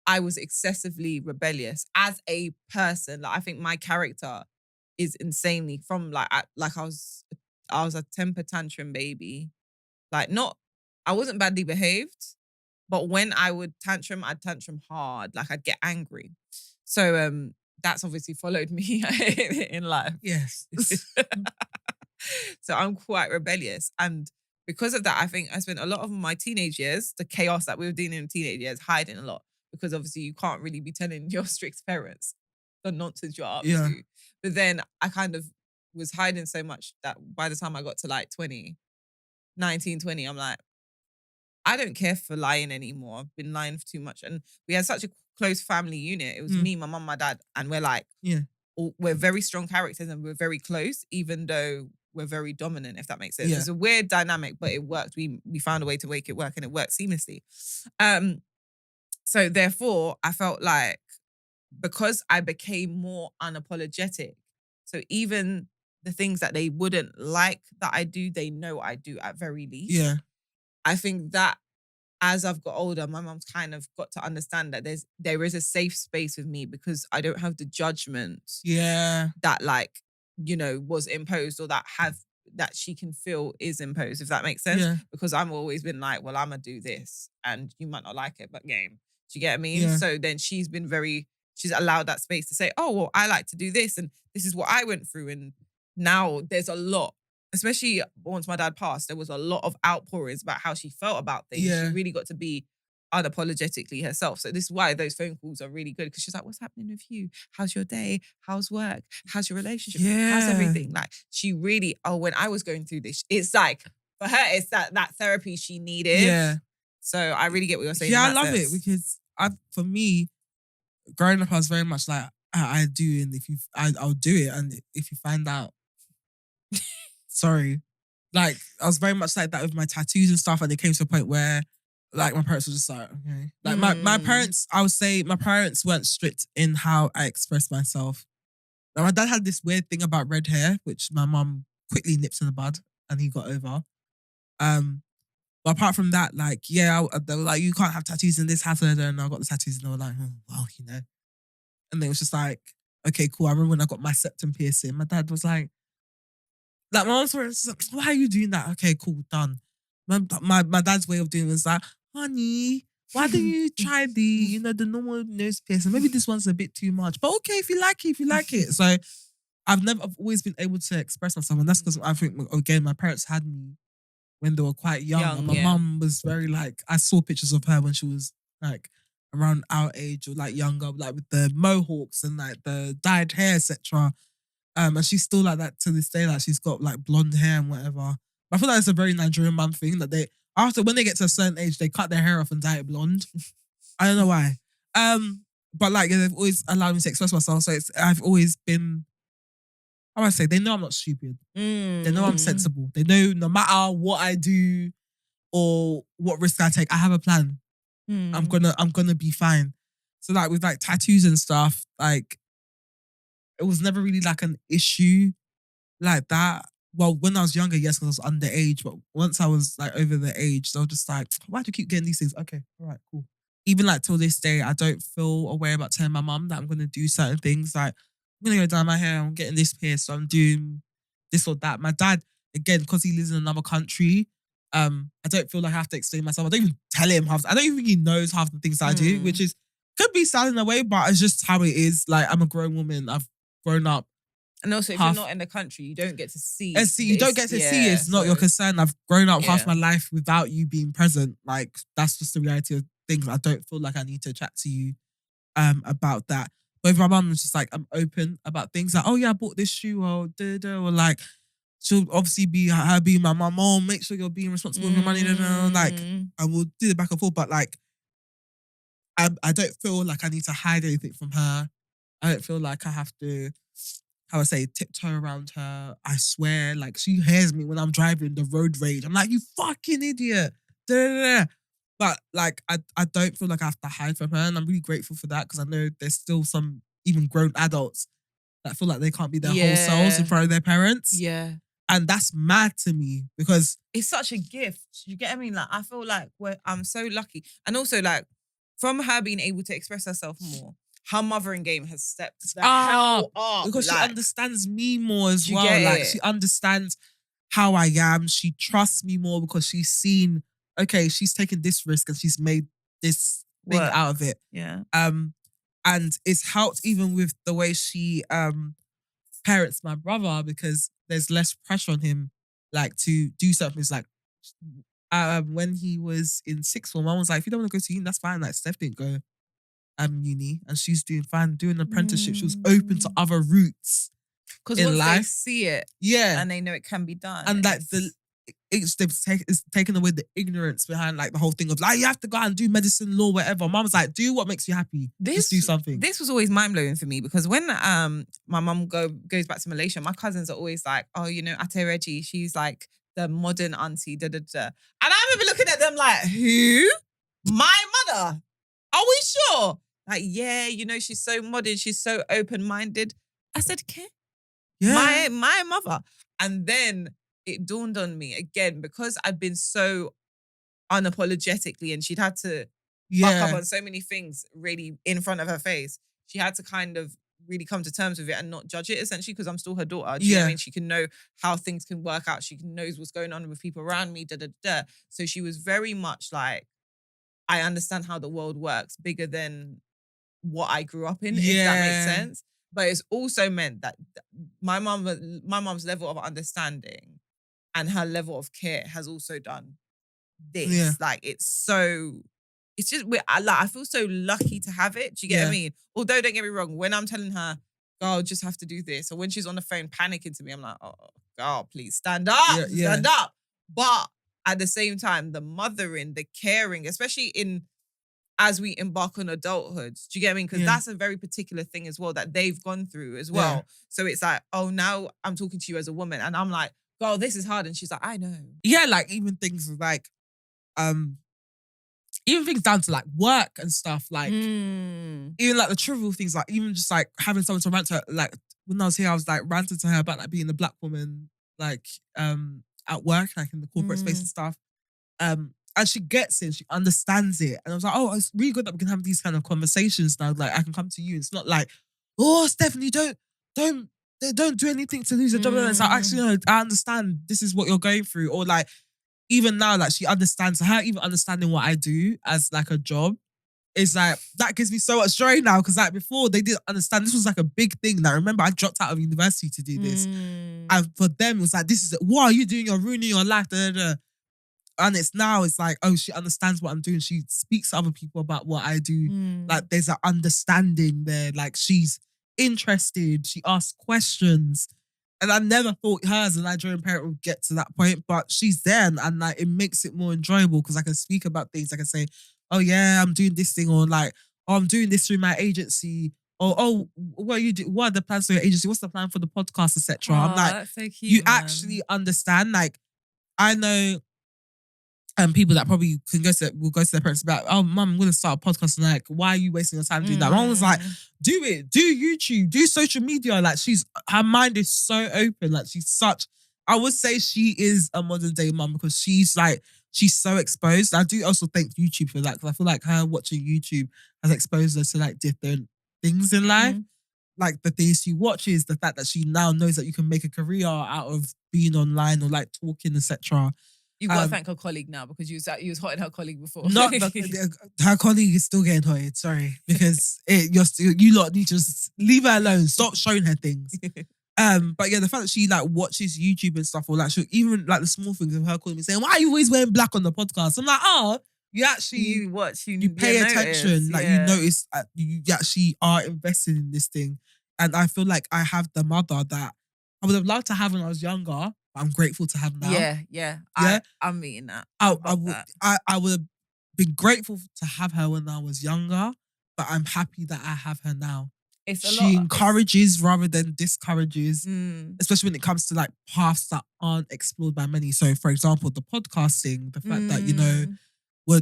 I was excessively rebellious as a person. Like I think my character is insanely from I was a temper tantrum baby. Like I wasn't badly behaved, but when I would tantrum, I'd tantrum hard. Like I'd get angry. So that's obviously followed me in life. Yes. So I'm quite rebellious. And because of that, I think I spent a lot of my teenage years, the chaos that we were dealing in teenage years, hiding a lot. Because obviously you can't really be telling your strict parents the nonsense you're up to. But then I kind of was hiding so much that by the time I got to like 19, 20, I'm like, I don't care for lying anymore. I've been lying for too much. And we had such a close family unit. It was me, my mum, my dad. And we're like, we're very strong characters and we're very close, even though we're very dominant, if that makes sense. It's a weird dynamic, but it worked. We found a way to make it work and it worked seamlessly. So therefore, I felt like because I became more unapologetic, so even the things that they wouldn't like that I do, they know I do at very least. Yeah. I think that as I've got older, my mum's kind of got to understand that there is a safe space with me because I don't have the judgment that was imposed or that she can feel is imposed, if that makes sense. Yeah. Because I've always been like, well, I'm going to do this and you might not like it, but game. Do you get what I mean? Yeah. So then she's allowed that space to say, oh, well, I like to do this and this is what I went through. And now there's a lot, especially once my dad passed, there was a lot of outpourings about how she felt about things. Yeah. She really got to be unapologetically herself. So this is why those phone calls are really good because she's like, what's happening with you? How's your day? How's work? How's your relationship? How's everything? Like she really, when I was going through this, it's like, for her, it's that therapy she needed. Yeah. So I really get what you're saying. Yeah, I love it because for me, growing up, I was very much like, I do, and I'll do it, and if you find out, sorry. Like, I was very much like that with my tattoos and stuff, and it came to a point where, like, my parents were just like, okay. Like, my parents, I would say, my parents weren't strict in how I expressed myself. Now, my dad had this weird thing about red hair, which my mum quickly nipped in the bud, and he got over. But apart from that, like, they were like, you can't have tattoos in this house, and I got the tattoos, and they were like, oh, well, And it was just like, okay, cool. I remember when I got my septum piercing, my dad was like my mom's like, why are you doing that? Okay, cool, done. My dad's way of doing it was like, honey, why don't you try the normal nose piercing? Maybe this one's a bit too much, but okay, if you like it. So I've always been able to express myself, and that's because I think, again, my parents had me when they were quite young. And my mum was very like, I saw pictures of her when she was like around our age or like younger, like with the mohawks and like the dyed hair, etc. And she's still like that to this day. Like she's got like blonde hair and whatever. But I feel like it's a very Nigerian mum thing that when they get to a certain age, they cut their hair off and dye it blonde. I don't know why. But like they've always allowed me to express myself. So I've always been, how do I say, they know I'm not stupid. They know I'm sensible. They know no matter what I do or what risk I take, I have a plan. I'm gonna be fine. So like with like tattoos and stuff, like it was never really like an issue like that. Well, when I was younger, yes, because I was underage. But once I was like over the age, so I was just like, why do you keep getting these things? Okay, all right, cool. Even like till this day, I don't feel aware about telling my mum that I'm gonna do certain things. Like I'm gonna go dye my hair. I'm getting this pierced. So I'm doing this or that. My dad, again, because he lives in another country, I don't feel like I have to explain myself. I don't even tell him half. I don't even think he knows half the things that I do, which is could be sad in a way, but it's just how it is. Like I'm a grown woman. I've grown up And also, if half. you're not in the country, you don't get to see. And see, you don't get to see it. It's not so- your concern. I've grown up half Yeah. my life without you being present. Like, that's just the reality of things. I don't feel like I need to chat to you about that. But if my mum was just like, I'm open about things like, oh yeah, I bought this shoe or da-da, or like, she'll obviously be her being my mum. Oh, make sure you're being responsible with your money. Da-da, like, and we'll do the back and forth. But like, I don't feel like I need to hide anything from her. I don't feel like I have to, how I say, tiptoe around her. I swear, like, she hears me when I'm driving the road rage. I'm like, you fucking idiot. Da-da-da. But like, I don't feel like I have to hide from her, and I'm really grateful for that because I know there's still some even grown adults that feel like they can't be their whole selves in front of their parents. Yeah. And that's mad to me because it's such a gift. You get what I mean? Like, I feel like I'm so lucky. And also, like, from her being able to express herself more, her mothering game has stepped the hell up. Because like, she understands me more as you well. get Like, it? she understands how I am. She trusts me more because she's seen, okay, she's taken this risk and she's made this thing Work. out of it. Yeah. And it's helped even with the way she parents my brother because there's less pressure on him, like, to do something. It's like, when he was in sixth form, I was like, if you don't want to go to uni, that's fine. Like, Steph didn't go uni and she's doing fine, doing an apprenticeship. She was open to other routes Because in once life. they see it Yeah. and they know it can be done. And like it's it's taken away the ignorance behind like the whole thing of like, you have to go out and do medicine, law, whatever. Mum's like, do what makes you happy. Just do something. This was always mind blowing for me because when my mum goes back to Malaysia, my cousins are always like, oh, you know, Ate Reggie, she's like the modern auntie, da da da. And I remember looking at them like, who? My mother? Are we sure? Like, yeah, you know, she's so modern, she's so open minded. I said, okay, Yeah. my mother. And then it dawned on me again because I'd been so unapologetically and she'd had to buck up on so many things really in front of her face. She had to kind of really come to terms with it and not judge it essentially because I'm still her daughter. Do you know what I mean? She can know how things can work out. She knows what's going on with people around me, da da da. So she was very much like, I understand how the world works bigger than what I grew up in, if that makes sense. But it's also meant that my mom's level of understanding and her level of care has also done this. Yeah. Like, it's just, I feel so lucky to have it. Do you get what I mean? Although, don't get me wrong, when I'm telling her, I'll just have to do this, or when she's on the phone panicking to me, I'm like, oh, God, please stand up, stand up. But at the same time, the mothering, the caring, especially as we embark on adulthood, do you get what I mean? Because that's a very particular thing as well that they've gone through as well. So it's like, oh, now I'm talking to you as a woman, and I'm like, girl, this is hard. And she's like, I know. Yeah, like even things like, even things down to like work and stuff, like even like the trivial things, like even just like having someone to rant to her, like when I was here, I was like ranting to her about like being a black woman, like at work, like in the corporate space and stuff. And she gets it, she understands it. And I was like, oh, it's really good that we can have these kind of conversations now. Like I can come to you. It's not like, oh, Stephanie, don't do anything to lose your job. And it's like, actually, no, I understand this is what you're going through. Or like, even now, like she understands, her even understanding what I do as like a job is like, that gives me so much joy now. Cause like before they didn't understand, this was like a big thing. Like remember I dropped out of university to do this. And for them, it was like, what are you doing? You're ruining your life. Da, da, da. And it's like, oh, she understands what I'm doing. She speaks to other people about what I do. Like there's an understanding there. Like she's interested. She asks questions. And I never thought her as a Nigerian parent would get to that point, but she's there and like it makes it more enjoyable because I can speak about things. I can say, oh yeah, I'm doing this thing, or like, oh, I'm doing this through my agency, or oh, what you do? What are the plans for your agency? What's the plan for the podcast, etc. I'm like, that's so cute, you man. actually understand. Like, I know people that probably will go to their parents about, oh, mum, I'm going to start a podcast. And like, why are you wasting your time doing that? Mum was like, do it, do YouTube, do social media. Like her mind is so open. Like I would say she is a modern day mum because she's so exposed. I do also thank YouTube for that because I feel like her watching YouTube has exposed her to like different things in life. Like the things she watches, the fact that she now knows that you can make a career out of being online or like talking, etc. You've got to thank her colleague now because you was hotting her colleague before. Not her colleague is still getting hotted, sorry. Because you lot need to just leave her alone. Stop showing her things. But yeah, the fact that she like watches YouTube and stuff, or like she even like the small things of her calling me saying, "Why are you always wearing black on the podcast?" I'm like, oh, you actually You watch, you pay attention, notice, like you notice you actually are invested in this thing, and I feel like I have the mother that I would have loved to have when I was younger, but I'm grateful to have now. Yeah. Yeah? I'm meeting that. I would have been grateful to have her when I was younger, but I'm happy that I have her now. She encourages rather than discourages, especially when it comes to like paths that aren't explored by many. So, for example, the podcasting, the fact that, you know, we're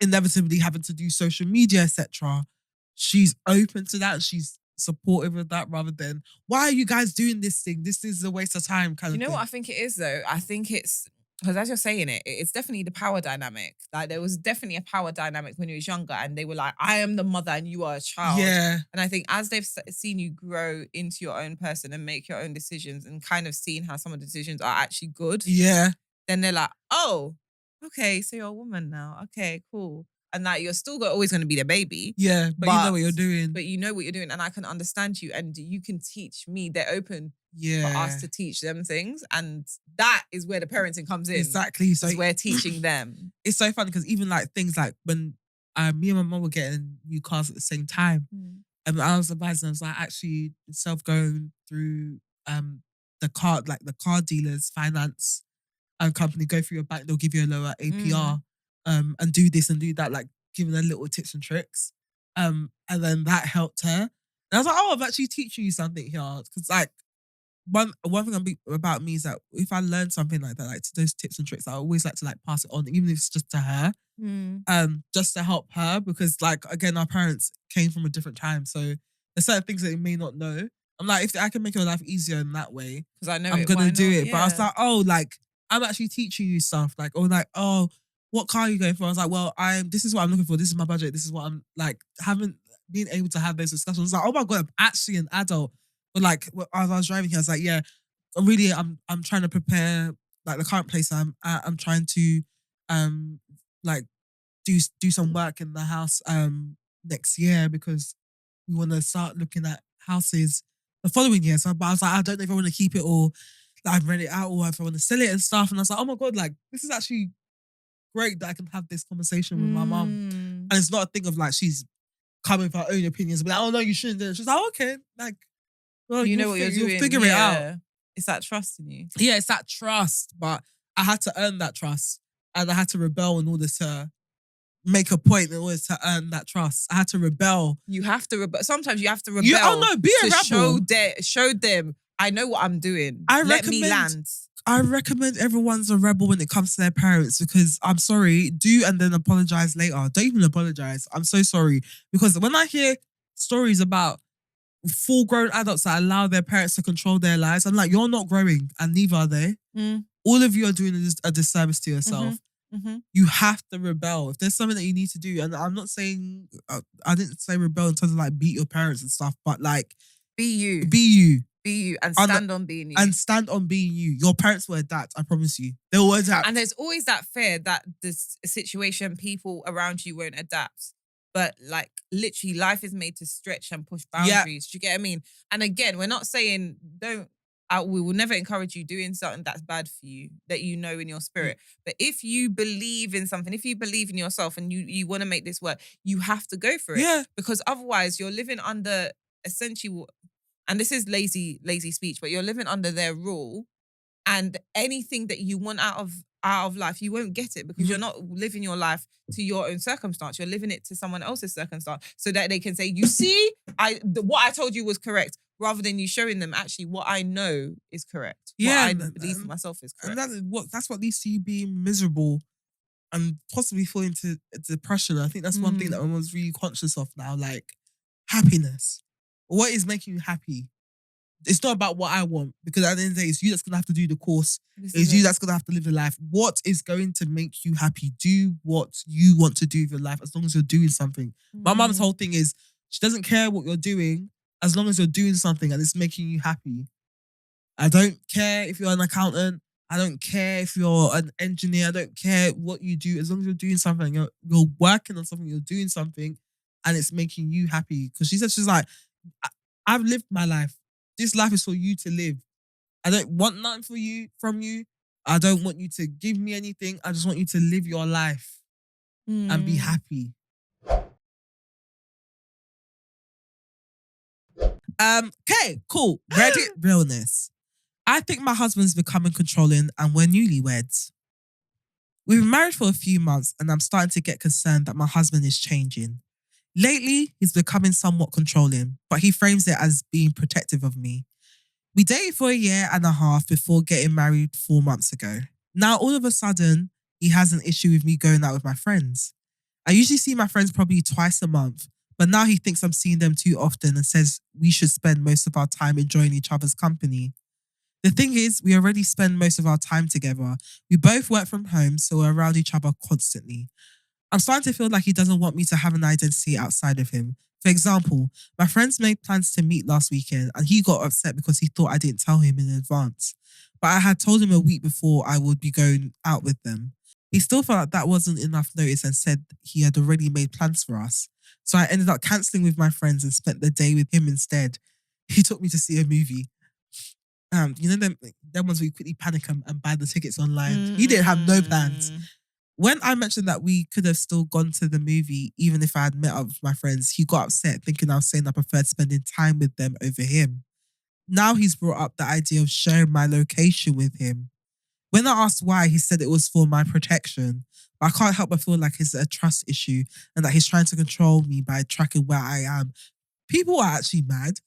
inevitably having to do social media, etc. She's open to that. She's supportive of that rather than, why are you guys doing this thing? This is a waste of time kind of thing. You know what I think it is though? I think it's, because as you're saying it, it's definitely the power dynamic. Like there was definitely a power dynamic when you was younger and they were like, I am the mother and you are a child. Yeah. And I think as they've seen you grow into your own person and make your own decisions and kind of seen how some of the decisions are actually good. Yeah. Then they're like, oh, okay, so you're a woman now. Okay, cool. And like you're still always going to be the baby. Yeah, but you know what you're doing. But you know what you're doing and I can understand you and you can teach me. They're open for us to teach them things. And that is where the parenting comes in. Exactly. So we're teaching them. It's so funny because even like things like when me and my mum were getting new cars at the same time, and I was advising, I was like, actually, instead of going through the car dealers finance company, go through your bank, they'll give you a lower APR and do this and do that, like giving her little tips and tricks. And then that helped her. And I was like, oh, I'm actually teaching you something here. Because like one thing about me is that if I learn something like that, like those tips and tricks, I always like to like pass it on, even if it's just to her. Just to help her, because like again, our parents came from a different time. So there's certain things that they may not know. I'm like, if I can make your life easier in that way, because I know I'm gonna do it. Yeah. But I was like, oh, like I'm actually teaching you stuff, like, or like, oh, what car are you going for? I was like, well, this is what I'm looking for. This is my budget. This is what I'm like. Haven't been able to have those discussions. I was like, oh my God, I'm actually an adult. But like, as I was driving here, I was like, yeah, I'm trying to prepare, like the current place I'm at, I'm trying to like do some work in the house next year because we want to start looking at houses the following year. So, but I was like, I don't know if I want to keep it or like rent it out or if I want to sell it and stuff. And I was like, oh my God, like this is actually great that I can have this conversation with my mum. And it's not a thing of like she's coming with her own opinions, but like, oh no, you shouldn't do it. She's like, oh, okay, like, well, you know what you're doing. You'll figure it out. It's that trust in you. Yeah, it's that trust. But I had to earn that trust. And I had to rebel in order to make a point in order to earn that trust. I had to rebel. You have to rebel. Sometimes you have to rebel. Be a rebel. Show them, I know what I'm doing. Let me land. I recommend everyone's a rebel when it comes to their parents because I'm sorry, do and then apologize later. Don't even apologize. I'm so sorry. Because when I hear stories about full-grown adults that allow their parents to control their lives, I'm like, you're not growing and neither are they. All of you are doing a disservice to yourself. You have to rebel. If there's something that you need to do, and I'm not saying, I didn't say rebel in terms of like beat your parents and stuff, but like be you. Be you. Be you and stand on being you. And stand on being you. Your parents will adapt, I promise you. They will adapt. And there's always that fear that this situation, people around you won't adapt. But like literally life is made to stretch and push boundaries. Do you get what I mean? And again, we're not saying we will never encourage you doing something that's bad for you, that you know in your spirit. But if you believe in something, if you believe in yourself and you want to make this work, you have to go for it. Yeah. Because otherwise you're living under essentially, and this is lazy speech, but you're living under their rule, and anything that you want out of life, you won't get it because you're not living your life to your own circumstance. You're living it to someone else's circumstance so that they can say, you see, what I told you was correct, rather than you showing them actually what I know is correct. Yeah, what I believe for myself is correct. And that's what leads to you being miserable and possibly fall into depression. I think that's one thing that everyone's really conscious of now, like happiness. What is making you happy? It's not about what I want, because at the end of the day, it's you that's going to have to do the course. It's you that's going to have to live the life. What is going to make you happy? Do what you want to do with your life as long as you're doing something. My mum's whole thing is she doesn't care what you're doing as long as you're doing something and it's making you happy. I don't care if you're an accountant. I don't care if you're an engineer. I don't care what you do. As long as you're doing something, you're working on something, you're doing something and it's making you happy. Because she's like, I've lived my life. This life is for you to live. I don't want nothing from you. I don't want you to give me anything. I just want you to live your life and be happy. Okay, cool. Reddit realness. I think my husband's becoming controlling and we're newlyweds. We've been married for a few months and I'm starting to get concerned that my husband is changing. Lately, he's becoming somewhat controlling, but he frames it as being protective of me. We dated for a year and a half before getting married 4 months ago. Now, all of a sudden, he has an issue with me going out with my friends. I usually see my friends probably twice a month, but now he thinks I'm seeing them too often and says we should spend most of our time enjoying each other's company. The thing is, we already spend most of our time together. We both work from home, so we're around each other constantly. I'm starting to feel like he doesn't want me to have an identity outside of him. For example, my friends made plans to meet last weekend and he got upset because he thought I didn't tell him in advance. But I had told him a week before I would be going out with them. He still felt like that wasn't enough notice and said he had already made plans for us. So I ended up cancelling with my friends and spent the day with him instead. He took me to see a movie. You know them ones where you quickly panic and buy the tickets online. He didn't have no plans. When I mentioned that we could have still gone to the movie, even if I had met up with my friends, he got upset thinking I was saying I preferred spending time with them over him. Now he's brought up the idea of sharing my location with him. When I asked why, he said it was for my protection. But I can't help but feel like it's a trust issue and that he's trying to control me by tracking where I am. People are actually mad.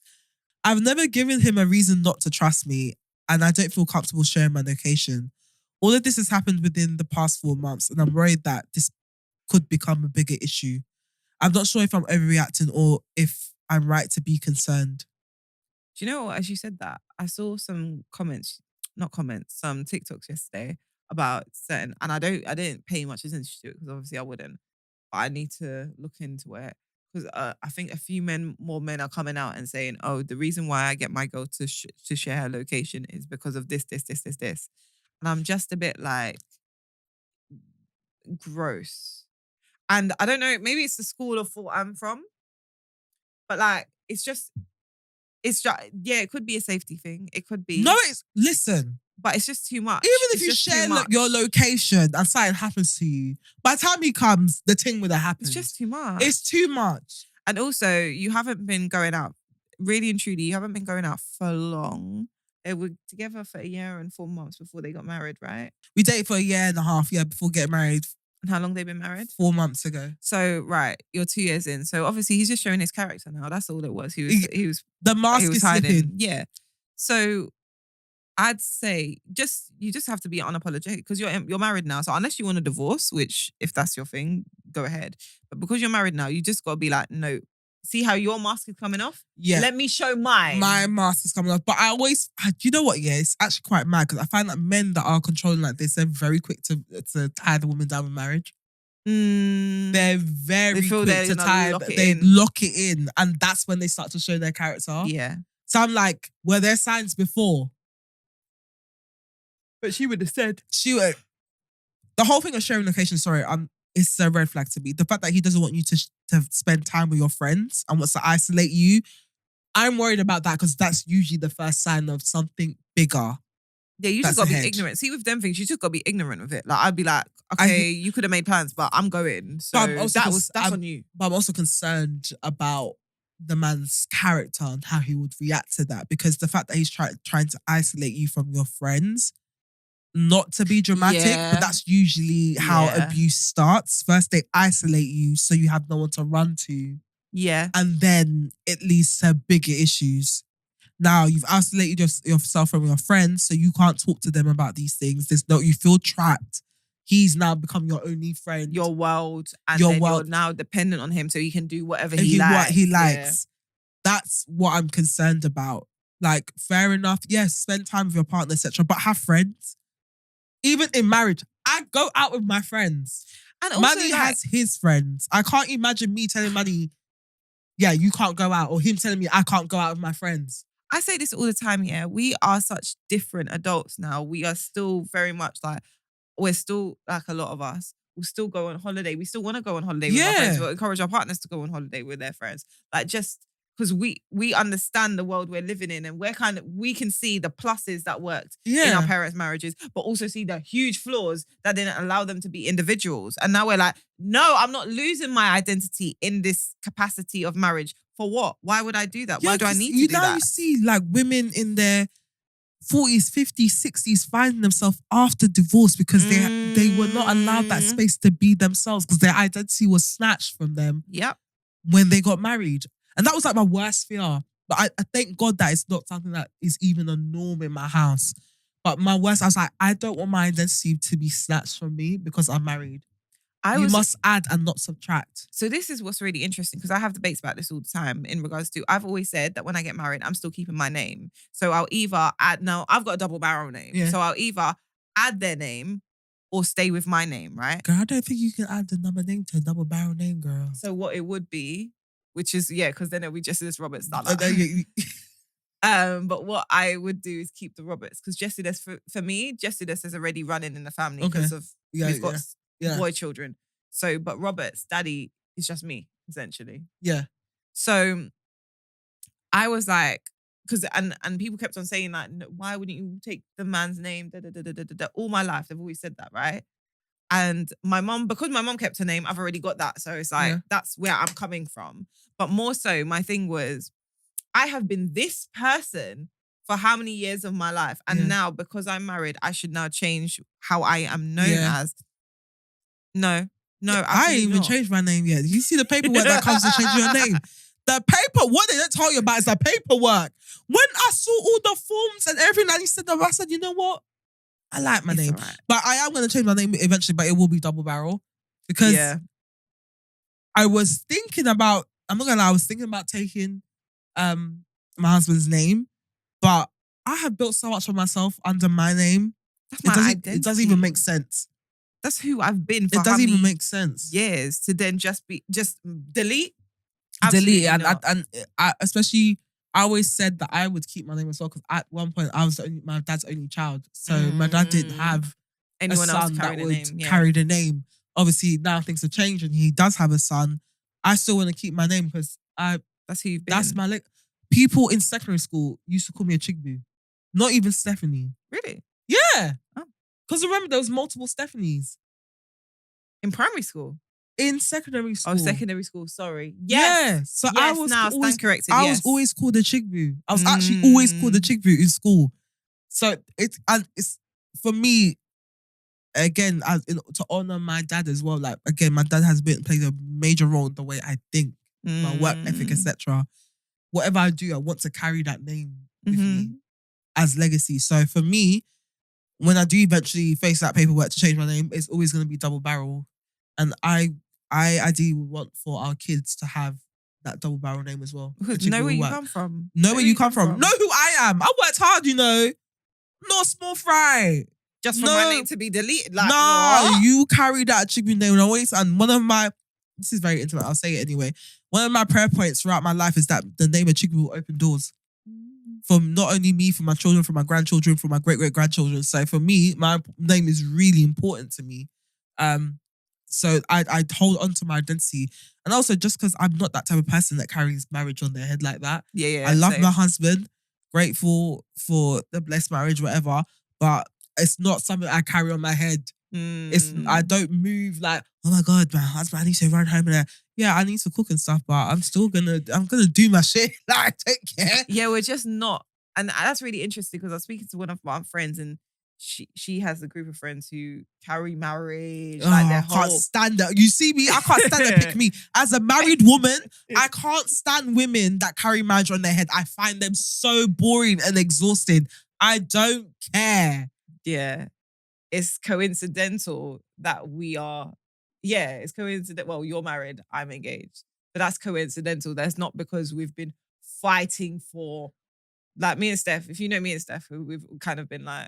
I've never given him a reason not to trust me and I don't feel comfortable sharing my location. All of this has happened within the past 4 months and I'm worried that this could become a bigger issue. I'm not sure if I'm overreacting or if I'm right to be concerned. Do you know what? As you said that, I saw some some TikToks yesterday about certain, and I didn't pay much attention to it because obviously I wouldn't, but I need to look into it because I think a few more men are coming out and saying, oh, the reason why I get my girl to share her location is because of this. And I'm just a bit like, gross. And I don't know, maybe it's the school of thought I'm from, but like, it's just, yeah, it could be a safety thing. It could be. No, listen. But it's just too much. Even if you share your location and something happens to you, by the time he comes, the thing would have happened. It's just too much. It's too much. And also, you haven't been going out, really and truly, you haven't been going out for long. They were together for a year and 4 months before they got married, right? We dated for a year and a half, before getting married. And how long they been married? 4 months ago. So, right, you're 2 years in. So obviously he's just showing his character now. That's all it was. He was the mask is slipping. Yeah. So I'd say you just have to be unapologetic because you're married now. So unless you want a divorce, which if that's your thing, go ahead. But because you're married now, you just got to be like, no. See how your mask is coming off? Yeah. Let me show mine. My mask is coming off. But I always, you know what, it's actually quite mad because I find that men that are controlling like this, they're very quick to tie the woman down with marriage. They're very quick to tie, they lock it in. And that's when they start to show their character. Yeah. So I'm like, were there signs before? But she would have said. The whole thing of sharing location, it's a red flag to me. The fact that he doesn't want you to spend time with your friends and wants to isolate you, I'm worried about that because that's usually the first sign of something bigger. Yeah, you just got to be ignorant. See, with them things, you just got to be ignorant of it. Like, I'd be like, okay, you could have made plans, but I'm going. So that's on you. But I'm also concerned about the man's character and how he would react to that because the fact that he's trying to isolate you from your friends, not to be dramatic, but that's usually how abuse starts. First, they isolate you so you have no one to run to. Yeah. And then it leads to bigger issues. Now, you've isolated yourself from your friends, so you can't talk to them about these things. You feel trapped. He's now become your only friend. Your world. And you're now dependent on him so he can do whatever he likes. What he likes. Yeah. That's what I'm concerned about. Like, fair enough. Yes, spend time with your partner, etc. But have friends. Even in marriage, I go out with my friends. And also Manny has his friends. I can't imagine me telling Manny, yeah, you can't go out. Or him telling me I can't go out with my friends. I say this all the time, yeah. We are such different adults now. We are still very much like, we're still like a lot of us. We'll still go on holiday. We still want to go on holiday with our friends. We'll encourage our partners to go on holiday with their friends. Like just because we understand the world we're living in, and we can see the pluses that worked in our parents' marriages, but also see the huge flaws that didn't allow them to be individuals. And now we're like, no, I'm not losing my identity in this capacity of marriage. For what? Why would I do that? Why do I need to do that? Now you see like women in their 40s, 50s, 60s finding themselves after divorce because they were not allowed that space to be themselves because their identity was snatched from them. Yep. When they got married. And that was like my worst fear. But I thank God that it's not something that is even a norm in my house. But my worst, I was like, I don't want my identity to be snatched from me because I'm married. You must add and not subtract. So this is what's really interesting because I have debates about this all the time in regards to, I've always said that when I get married, I'm still keeping my name. So I'll either add, now I've got a double barrel name. Yeah. So I'll either add their name or stay with my name, right? Girl, I don't think you can add another name to a double barrel name, girl. So what it would be, which is, because then it'll be Jessie Roberts. But what I would do is keep the Roberts because Jessie, for me, Jessie is already running in the family because of we've got boy children. So, but Roberts, daddy, is just me, essentially. Yeah. So I was like, because and people kept on saying like, why wouldn't you take the man's name? All my life, they've always said that, right? And my mom, because my mom kept her name, I've already got that. So it's like, that's where I'm coming from. But more so, my thing was, I have been this person for how many years of my life? And now, because I'm married, I should now change how I am known as. No, I ain't even changed my name yet. You see the paperwork that comes to change your name? The paper, what they don't tell you about is the paperwork. When I saw all the forms and everything and you said that, I said, you know what? I like my name. Right. But I am going to change my name eventually, but it will be double barrel. Because I was thinking about, I'm not going to lie, I was thinking about taking my husband's name, but I have built so much for myself under my name. That's my identity. It doesn't even make sense. That's who I've been for. It doesn't even make sense. Years to then just delete. Delete. And I especially, I always said that I would keep my name as well because at one point I was my dad's only child. So my dad didn't have anyone else that would carry the name. Obviously now things have changed and he does have a son. I still want to keep my name because that's who you've been. That's my people in secondary school used to call me a Chigbu. Not even Stephanie. Really? Yeah. Because remember, there was multiple Stephanies. In primary school? In secondary school. Oh, secondary school, sorry. Yes. Yeah. So I was always corrected. I was always called a Chigbu. I was actually always called a Chigbu in school. So it's for me, again, to honor my dad as well. Like, again, my dad has played a major role in the way I think, my work ethic, etc. Whatever I do, I want to carry that name with me as legacy. So for me, when I do eventually face that paperwork to change my name, it's always going to be double barrel. And I ideally would want for our kids to have that double barrel name as well. Know where you come from. Know where you come from. Know who I am. I worked hard, you know. Not small fry. Just for my name to be deleted. Like, what? You carry that chicken name. And one of my, this is very intimate, I'll say it anyway. One of my prayer points throughout my life is that the name of chicken will open doors. For not only me, for my children, for my grandchildren, for my great-great-grandchildren. So for me, my name is really important to me. So I hold on to my identity. And also just because I'm not that type of person that carries marriage on their head like that. Yeah. I love my husband, grateful for the blessed marriage, whatever. But it's not something I carry on my head. I don't move like, oh my God, my husband, I need to run home and I need to cook and stuff, but I'm gonna do my shit. Like, take care. Yeah, we're just not. And that's really interesting because I was speaking to one of my friends and she has a group of friends who carry marriage. I can't stand that. You see me? I can't stand that. Pick me. As a married woman, I can't stand women that carry marriage on their head. I find them so boring and exhausting. I don't care. Yeah. It's coincidental that we are. Yeah, it's coincidental. Well, you're married, I'm engaged. But that's coincidental. That's not because we've been fighting for, like me and Steph, if you know me and Steph, we've kind of been like,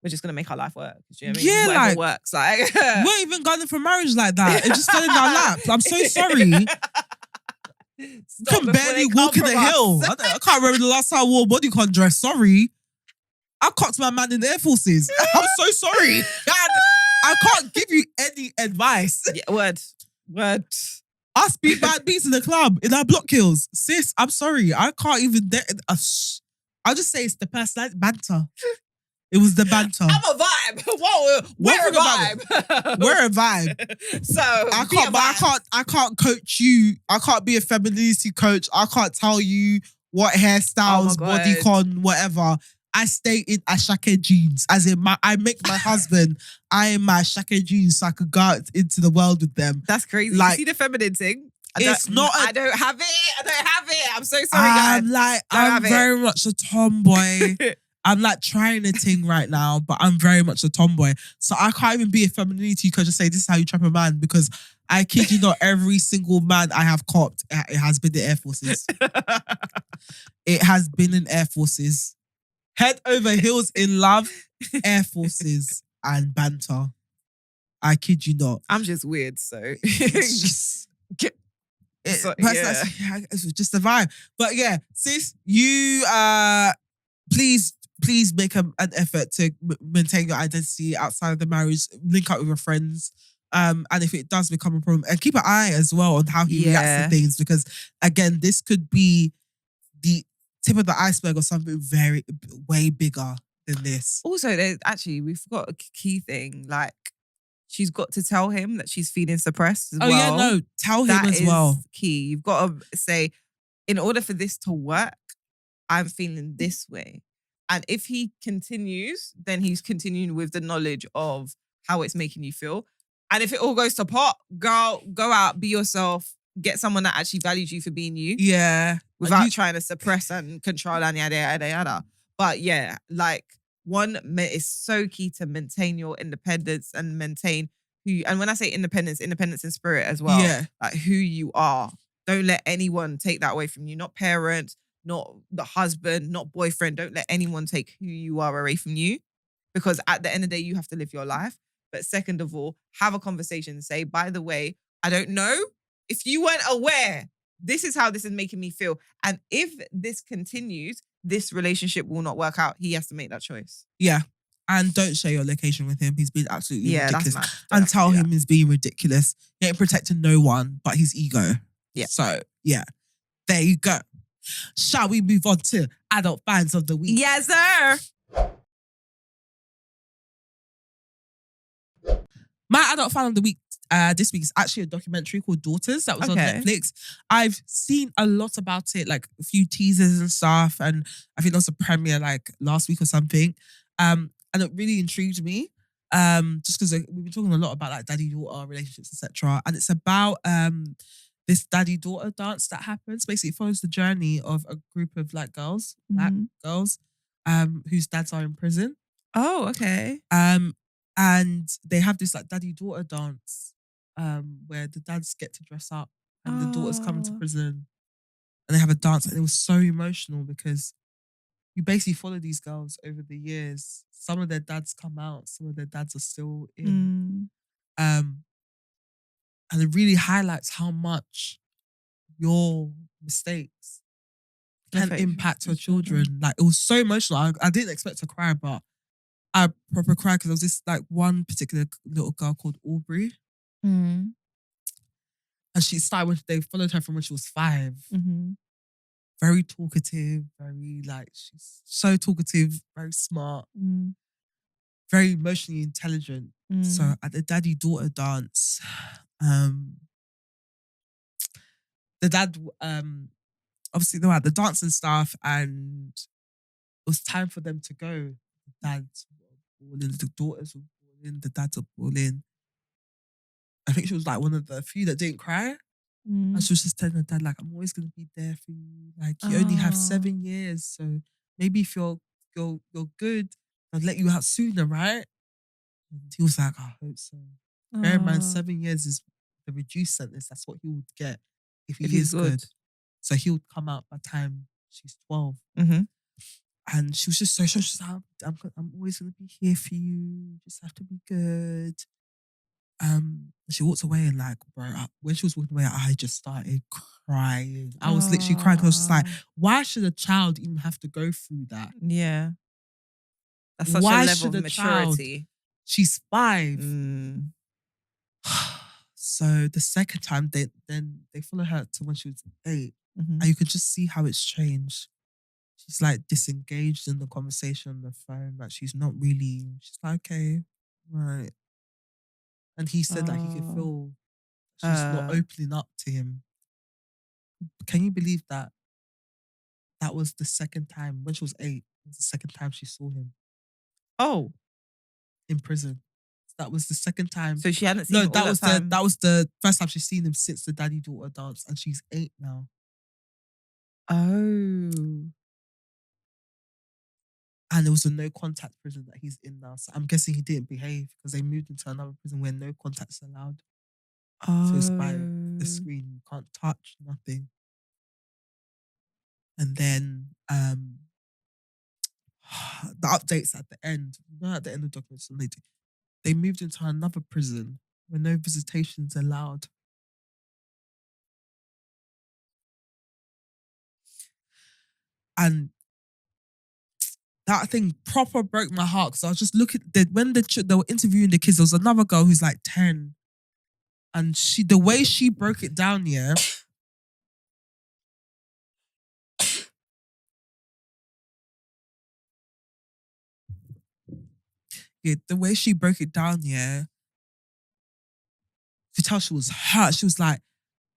we're just going to make our life work. Do you know what I mean? Yeah, whatever works. Like, we're even going for marriage like that. It just fell in our laps. I'm so sorry. Can barely walk in the hill. I can't remember the last time I wore a bodycon dress. Sorry. I cocked my man in the Air Forces. I'm so sorry. I can't give you any advice. Yeah, word. Us be bad beats in the club, in our block kills. Sis, I'm sorry. I can't even... I'll just say it's the personality banter. It was the banter. I'm a vibe. Whoa, we're a vibe. We're a vibe. So I can't coach you. I can't be a femininity coach. I can't tell you what hairstyles, bodycon, whatever. I stay in Ashake jeans. As in I make my husband, I am my Ashake jeans so I could go out into the world with them. That's crazy. Like, you see the feminine thing? I don't have it. I'm so sorry, guys. I'm very much a tomboy. I'm like trying a thing right now, but I'm very much a tomboy. So I can't even be a femininity coach and say this is how you trap a man, because I kid you not, every single man I have copped, it has been the Air Forces. It has been in Air Forces. Head over heels in love, Air Forces and banter. I kid you not. I'm just weird, so it's just it's just a vibe. But yeah, sis, you please make an effort to maintain your identity outside of the marriage. Link up with your friends. And if it does become a problem, and keep an eye as well on how he reacts to things, because again, this could be the tip of the iceberg or something way bigger than this. Also, we forgot a key thing. Like, she's got to tell him that she's feeling suppressed as well. Oh yeah, no, tell him as well. That is key. You've got to say, in order for this to work, I'm feeling this way. And if he continues, then he's continuing with the knowledge of how it's making you feel. And if it all goes to pot, girl, go out, be yourself, get someone that actually values you for being you. Yeah. Without trying to suppress and control and yada, yada, yada. But yeah, like, it's so key to maintain your independence and maintain and when I say independence in spirit as well. Yeah. Like, who you are. Don't let anyone take that away from you. Not parents, not the husband, not boyfriend. Don't let anyone take who you are away from you. Because at the end of the day, you have to live your life. But second of all, have a conversation and say, by the way, I don't know if you weren't aware, this is how this is making me feel. And if this continues, this relationship will not work out. He has to make that choice. Yeah. And don't share your location with him. He's been absolutely ridiculous. That's mad. And tell him he's being ridiculous. He ain't protecting no one but his ego. Yeah. So, yeah. There you go. Shall we move on to adult finds of the week? Yes, sir. My adult find of the week this week is actually a documentary called Daughters that was on Netflix. I've seen a lot about it, like a few teasers and stuff, and I think there was a premiere like last week or something. And it really intrigued me. Just because we've been talking a lot about like daddy-daughter relationships, etc. And it's about this daddy-daughter dance that happens. Basically, it follows the journey of a group of like girls, black girls, whose dads are in prison. Oh, okay. And they have this like daddy-daughter dance where the dads get to dress up and the daughters come into prison and they have a dance. And it was so emotional because you basically follow these girls over the years. Some of their dads come out, some of their dads are still in. And it really highlights how much your mistakes can impact your children. Like, it was so emotional. I didn't expect to cry, but I proper cried because there was this like one particular little girl called Aubrey. And she started when they followed her from when she was 5. Very talkative, very like, she's so talkative, very smart, very emotionally intelligent. So at the daddy-daughter dance, the dad, obviously they were at the dance and stuff, and it was time for them to go. The dads were balling, the daughters were balling, the dads were balling. I think she was like one of the few that didn't cry. And she was just telling her dad, like, I'm always going to be there for you. Like, you only have 7 years, so maybe if you're good, I'll let you out sooner, right? And he was like, I hope so. Bear in mind, 7 years is the reduced sentence. That's what he would get if he is good. So he would come out by the time she's 12. And she was just so sure. She's like, I'm always going to be here for you. You just have to be good. She walked away and like, bro, when she was walking away, I just started crying. I was literally crying because I was just like, why should a child even have to go through that? Yeah. That's such a level of maturity. She's 5. So the second time, they follow her to when she was 8, and you could just see how it's changed. She's like disengaged in the conversation on the phone. Like she's not really. She's like, okay, right. And he said that he could feel she's not opening up to him. Can you believe that? That was the second time when she was 8. It was the second time she saw him Oh, in prison. That was the second time. so she hadn't seen him all that was time. that was the first time she's seen him since the daddy-daughter dance, and she's 8 now. Oh. And it was a no contact prison that he's in now. So I'm guessing he didn't behave because they moved into another prison where no contact's allowed. Oh. So it's by the screen. You can't touch nothing. And then the updates at the end. At the end of the documentary, they moved into another prison where no visitations allowed. And that thing proper broke my heart because I was just looking. When they were interviewing the kids, there was another girl who's like 10, and the way she broke it down, yeah. Yeah, the way she broke it down, yeah. You could tell she was hurt. She was like,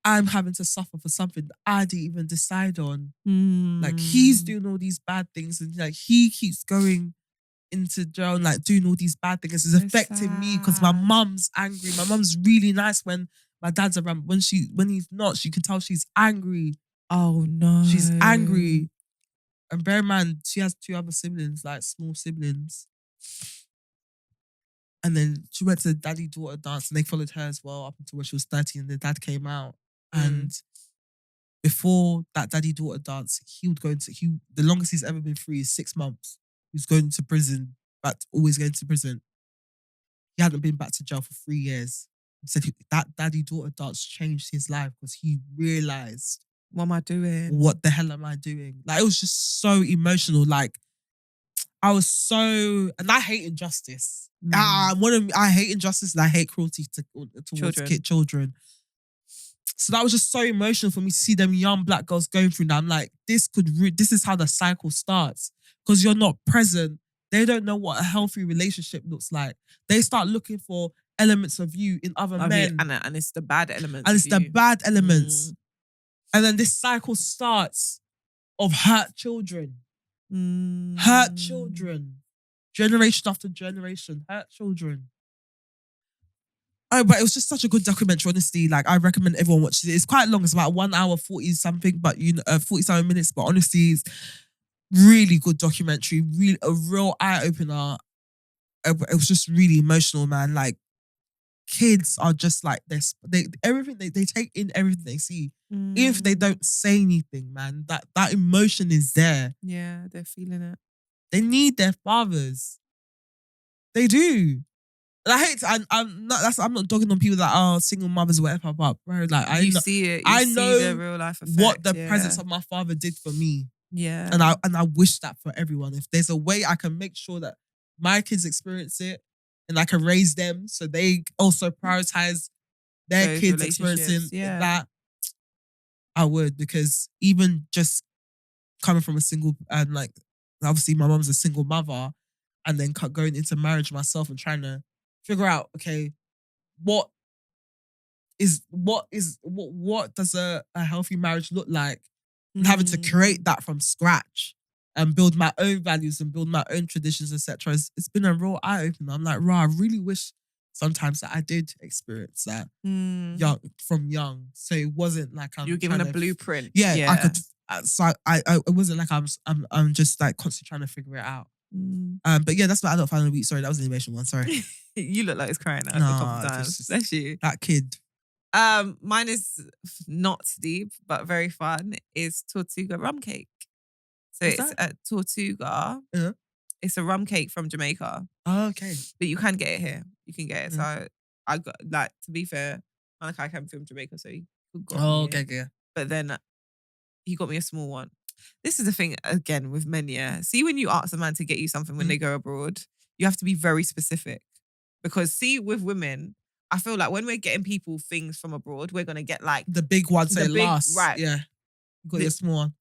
I'm having to suffer for something that I didn't even decide on. Like he's doing all these bad things, and like he keeps going into jail and like doing all these bad things. It's affecting me because my mum's angry. My mum's really nice when my dad's around. When he's not, you can tell she's angry. Oh no. She's angry. And bear in mind, she has 2 other siblings, like small siblings. And then she went to the daddy-daughter dance and they followed her as well up until when she was 13 and the dad came out. And before that daddy-daughter dance, the longest he's ever been free is 6 months. He was going to prison, but always going to prison. He hadn't been back to jail for 3 years. He said that daddy-daughter dance changed his life because he realised, what am I doing? What the hell am I doing? Like, it was just so emotional. Like, I was so, and I hate injustice. I hate injustice and I hate cruelty towards children. So that was just so emotional for me to see them young black girls going through that. I'm like, this is how the cycle starts. Because you're not present. They don't know what a healthy relationship looks like. They start looking for elements of you in other men. And it's the bad elements. And it's the bad elements. And then this cycle starts of hurt children. Hurt children. Generation after generation. Hurt children. Oh, but it was just such a good documentary, honestly. Like, I recommend everyone watches it. It's quite long. It's about 1 hour, 40 something, but 47 minutes. But honestly, it's really good documentary. A real eye opener. It was just really emotional, man. Like, kids are just like this. They take in everything they see. Even if they don't say anything, man, that emotion is there. Yeah, they're feeling it. They need their fathers. They do. And I hate to, I'm not dogging on people that are single mothers or whatever, but bro, like I see it. I know the real life effect, what the presence of my father did for me. Yeah. And I wish that for everyone. If there's a way I can make sure that my kids experience it and I can raise them so they also prioritize their kids experiencing that, I would. Because even just coming from a single, and like obviously my mom's a single mother, and then going into marriage myself and trying to figure out, okay, what does a healthy marriage look like? And having to create that from scratch and build my own values and build my own traditions, etc. It's been a real eye opener. I'm like, I really wish sometimes that I did experience that young. So it wasn't like you're given a blueprint. Yeah, I could. So it wasn't like I'm just like constantly trying to figure it out. But yeah, that's my adult final week. Sorry, that was an animation one. Sorry. You look like it's crying out a couple times. Bless you. That kid. Mine is not deep, but very fun. Is Tortuga rum cake. So it's a Tortuga. Yeah. It's a rum cake from Jamaica. Oh, okay. But you can get it here. You can get it. So I got, like, to be fair, Malachi came from Jamaica, so he got me okay, yeah. But then he got me a small one. This is the thing, again, with men, yeah. See, when you ask a man to get you something when they go abroad, you have to be very specific. Because see, with women, I feel like when we're getting people things from abroad, we're gonna get like The big one, so The it big- lasts. right. Yeah. You got your small one.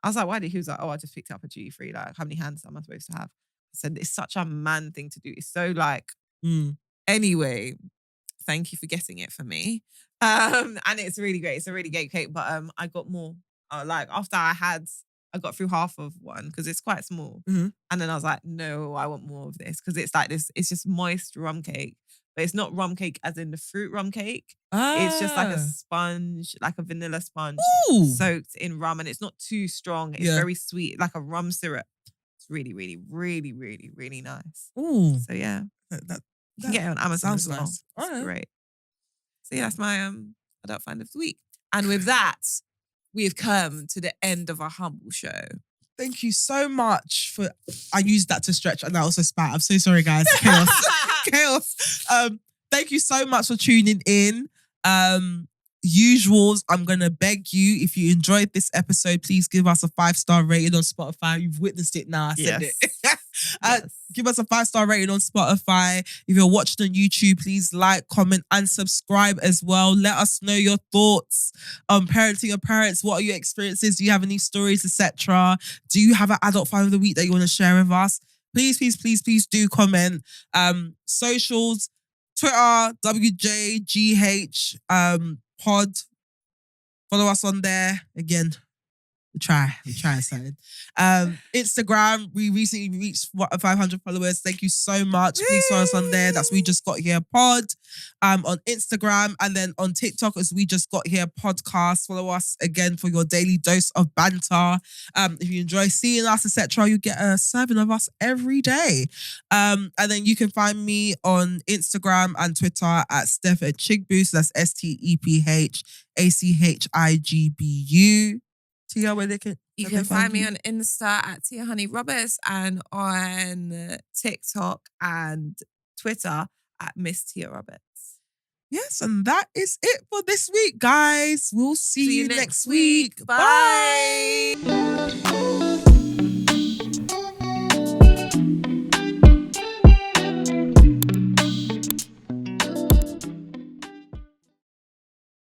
I was like, why did he was like, oh, I just picked it up a duty free. Like, how many hands am I supposed to have? I said, it's such a man thing to do. It's so like, anyway, thank you for getting it for me. And it's really great. It's a really great cake. But I got more. Like after I got through half of one because it's quite small. Mhm. And then I was like, no, I want more of this. Because it's like this, it's just moist rum cake. But it's not rum cake as in the fruit rum cake. It's just like a sponge, like a vanilla sponge soaked in rum. And it's not too strong. It's very sweet, like a rum syrup. It's really, really, really, really, really nice. Ooh. So yeah. That You can get it on Amazon sounds as well. nice. It's Alright. great. So yeah, that's my adult find of the week. And with that, we have come to the end of our humble show. Thank you so much for. I used that to stretch and I also spat. I'm so sorry, guys. Chaos. Chaos. Thank you so much for tuning in. Usuals, I'm gonna beg you, if you enjoyed this episode, please give us a 5-star rating on Spotify. You've witnessed it now. I said it. Give us a 5-star rating on Spotify. If you're watching on YouTube, please like, comment, and subscribe as well. Let us know your thoughts on parenting your parents. What are your experiences? Do you have any stories, etc.? Do you have an adult find of the week that you want to share with us? Please, please, please, please do comment. Socials, Twitter, WJGH, pod. Follow us on there. Again, we try something. Instagram, we recently reached 500 followers. Thank you so much. Please follow us on there. That's We Just Got Here Pod. On Instagram, and then on TikTok as We Just Got Here Podcast. Follow us again for your daily dose of banter. If you enjoy seeing us, etc., you get a serving of us every day. And then you can find me on Instagram and Twitter at Steph Chigbu. So that's STEPHACHIGBU. Tia, where they can You can find me on Insta at Tia Honey Roberts and on TikTok and Twitter at Miss Tia Roberts. Yes, and that is it for this week, guys. We'll see you next week. Bye.